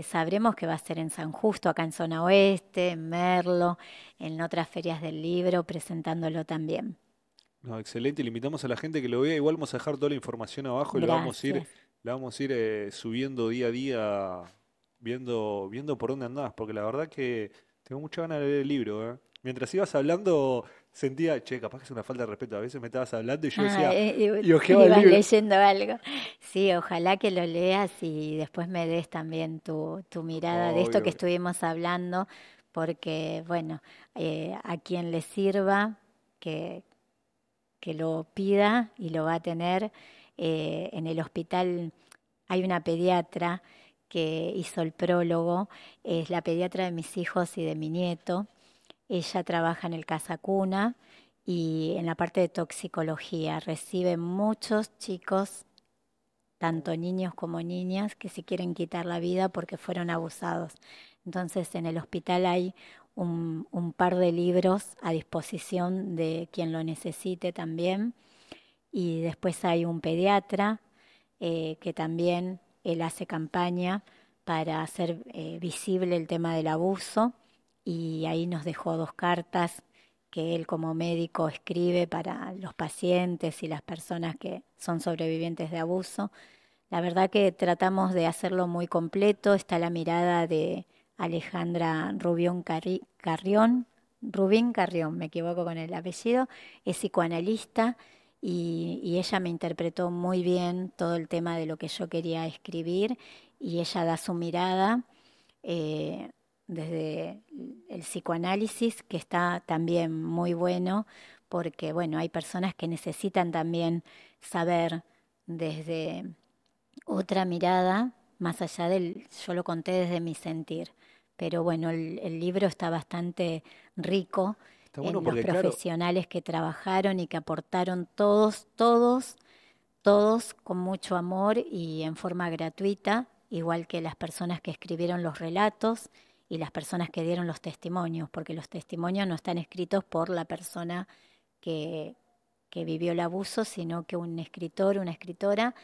sabremos que va a ser en San Justo, acá en Zona Oeste, en Merlo, en otras ferias del libro, presentándolo también. No, excelente. Le invitamos a la gente que lo vea. Igual vamos a dejar toda la información abajo y Gracias. la vamos a ir subiendo día a día, viendo por dónde andás, porque la verdad que tengo mucha ganas de leer el libro, ¿eh? Mientras ibas hablando, sentía, che, capaz que es una falta de respeto. A veces me estabas hablando y yo Ah, decía, y ojeaba el ibas libro. leyendo algo. Sí, ojalá que lo leas y después me des también tu mirada de esto que Obvio. estuvimos hablando, porque, bueno, a quien le sirva, que, que lo pida y lo va a tener. En el hospital hay una pediatra que hizo el prólogo, es la pediatra de mis hijos y de mi nieto. Ella trabaja en el Casa Cuna y en la parte de toxicología. Recibe muchos chicos, tanto niños como niñas, que se quieren quitar la vida porque fueron abusados. Entonces en el hospital hay un par de libros a disposición de quien lo necesite también. Y después hay un pediatra que también él hace campaña para hacer visible el tema del abuso y ahí nos dejó 2 cartas que él como médico escribe para los pacientes y las personas que son sobrevivientes de abuso. La verdad que tratamos de hacerlo muy completo. Está la mirada de Alejandra Rubión Carrión, Rubín Carrión, me equivoco con el apellido, es psicoanalista y ella me interpretó muy bien todo el tema de lo que yo quería escribir y ella da su mirada eh, desde el psicoanálisis, que está también muy bueno, porque bueno, hay personas que necesitan también saber desde otra mirada, más allá del, yo lo conté desde mi sentir, pero bueno, el libro está bastante rico Está bueno en los porque, claro, profesionales que trabajaron y que aportaron todos con mucho amor y en forma gratuita, igual que las personas que escribieron los relatos y las personas que dieron los testimonios, porque los testimonios no están escritos por la persona que, que vivió el abuso, sino que un escritor, una escritora,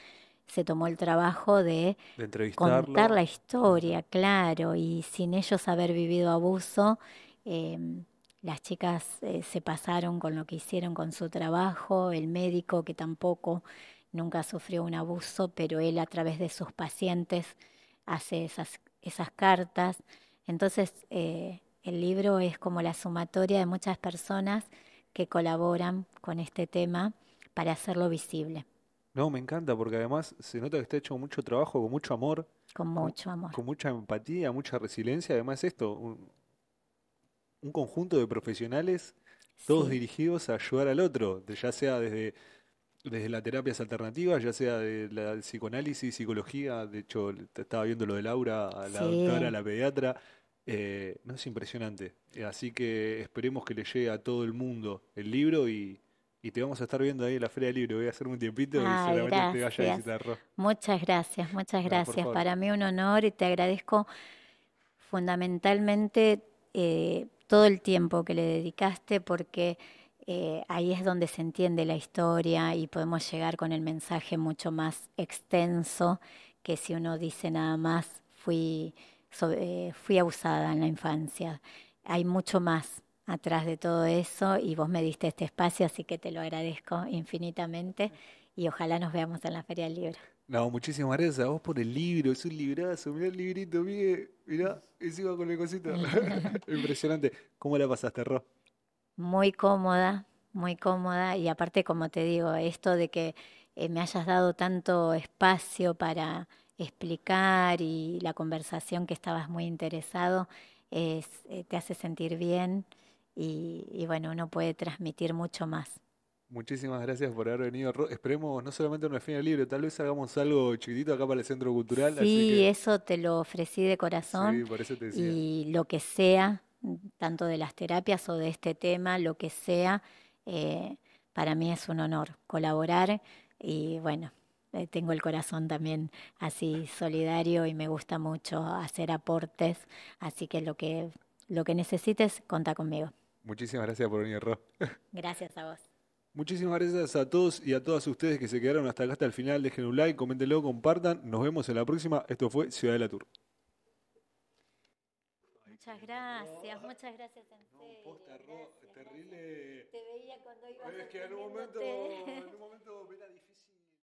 se tomó el trabajo de de contar entrevistarlo. la Ujú. historia, claro, y sin ellos haber vivido abuso, las chicas se pasaron con lo que hicieron con su trabajo, el médico que tampoco nunca sufrió un abuso, pero él a través de sus pacientes hace esas cartas. Entonces, el libro es como la sumatoria de muchas personas que colaboran con este tema para hacerlo visible, No, me encanta porque además se nota que está hecho con mucho trabajo, con mucho amor, con con, mucho amor. con mucha empatía, mucha resiliencia. Además esto, un conjunto de profesionales, todos Sí, dirigidos a ayudar al otro, ya sea desde las terapias alternativas, ya sea de la psicoanálisis, psicología. De hecho, te estaba viendo lo de Laura, a la doctora, a sí. la pediatra. No, es impresionante. Así que esperemos que le llegue a todo el mundo el libro y te vamos a estar viendo ahí en la Feria del Libro. Voy a hacer un tiempito y Ay, seguramente te vaya a gracias. visitar, Ro. Muchas gracias, muchas No, por gracias. favor. Para mí un honor y te agradezco fundamentalmente todo el tiempo que le dedicaste porque ahí es donde se entiende la historia y podemos llegar con el mensaje mucho más extenso que si uno dice nada más fui abusada en la infancia. Hay mucho más atrás de todo eso y vos me diste este espacio, así que te lo agradezco infinitamente y ojalá nos veamos en la Feria del Libro. No, muchísimas gracias a vos por el libro, es un librazo, mirá el librito, Miguel, mirá, encima con el cosito. Impresionante. ¿Cómo la pasaste, Ro? Muy cómoda y aparte, como te digo, esto de que me hayas dado tanto espacio para explicar y la conversación que estabas muy interesado, te hace sentir bien y bueno, uno puede transmitir mucho más. Muchísimas gracias por haber venido, Ro. Esperemos no solamente una feria libre, tal vez hagamos algo chiquitito acá para el Centro Cultural, así Sí, que eso te lo ofrecí de corazón sí, por eso te decía. y lo que sea, tanto de las terapias o de este tema, lo que sea, eh, para mí es un honor colaborar y bueno, tengo el corazón también así solidario y me gusta mucho hacer aportes, así que lo que necesites, contá conmigo. Muchísimas gracias por venir, Ro. Gracias a vos. Muchísimas gracias a todos y a todas ustedes que se quedaron hasta acá, hasta el final. Dejen un like, coméntenlo, compartan. Nos vemos en la próxima. Esto fue Ciudad de la Tour. Ay, qué lindo. Muchas gracias en No, serio, posta, Ro, gracias, gracias. terrible. Te veía cuando ibas Es que atendiéndote. en un momento era difícil.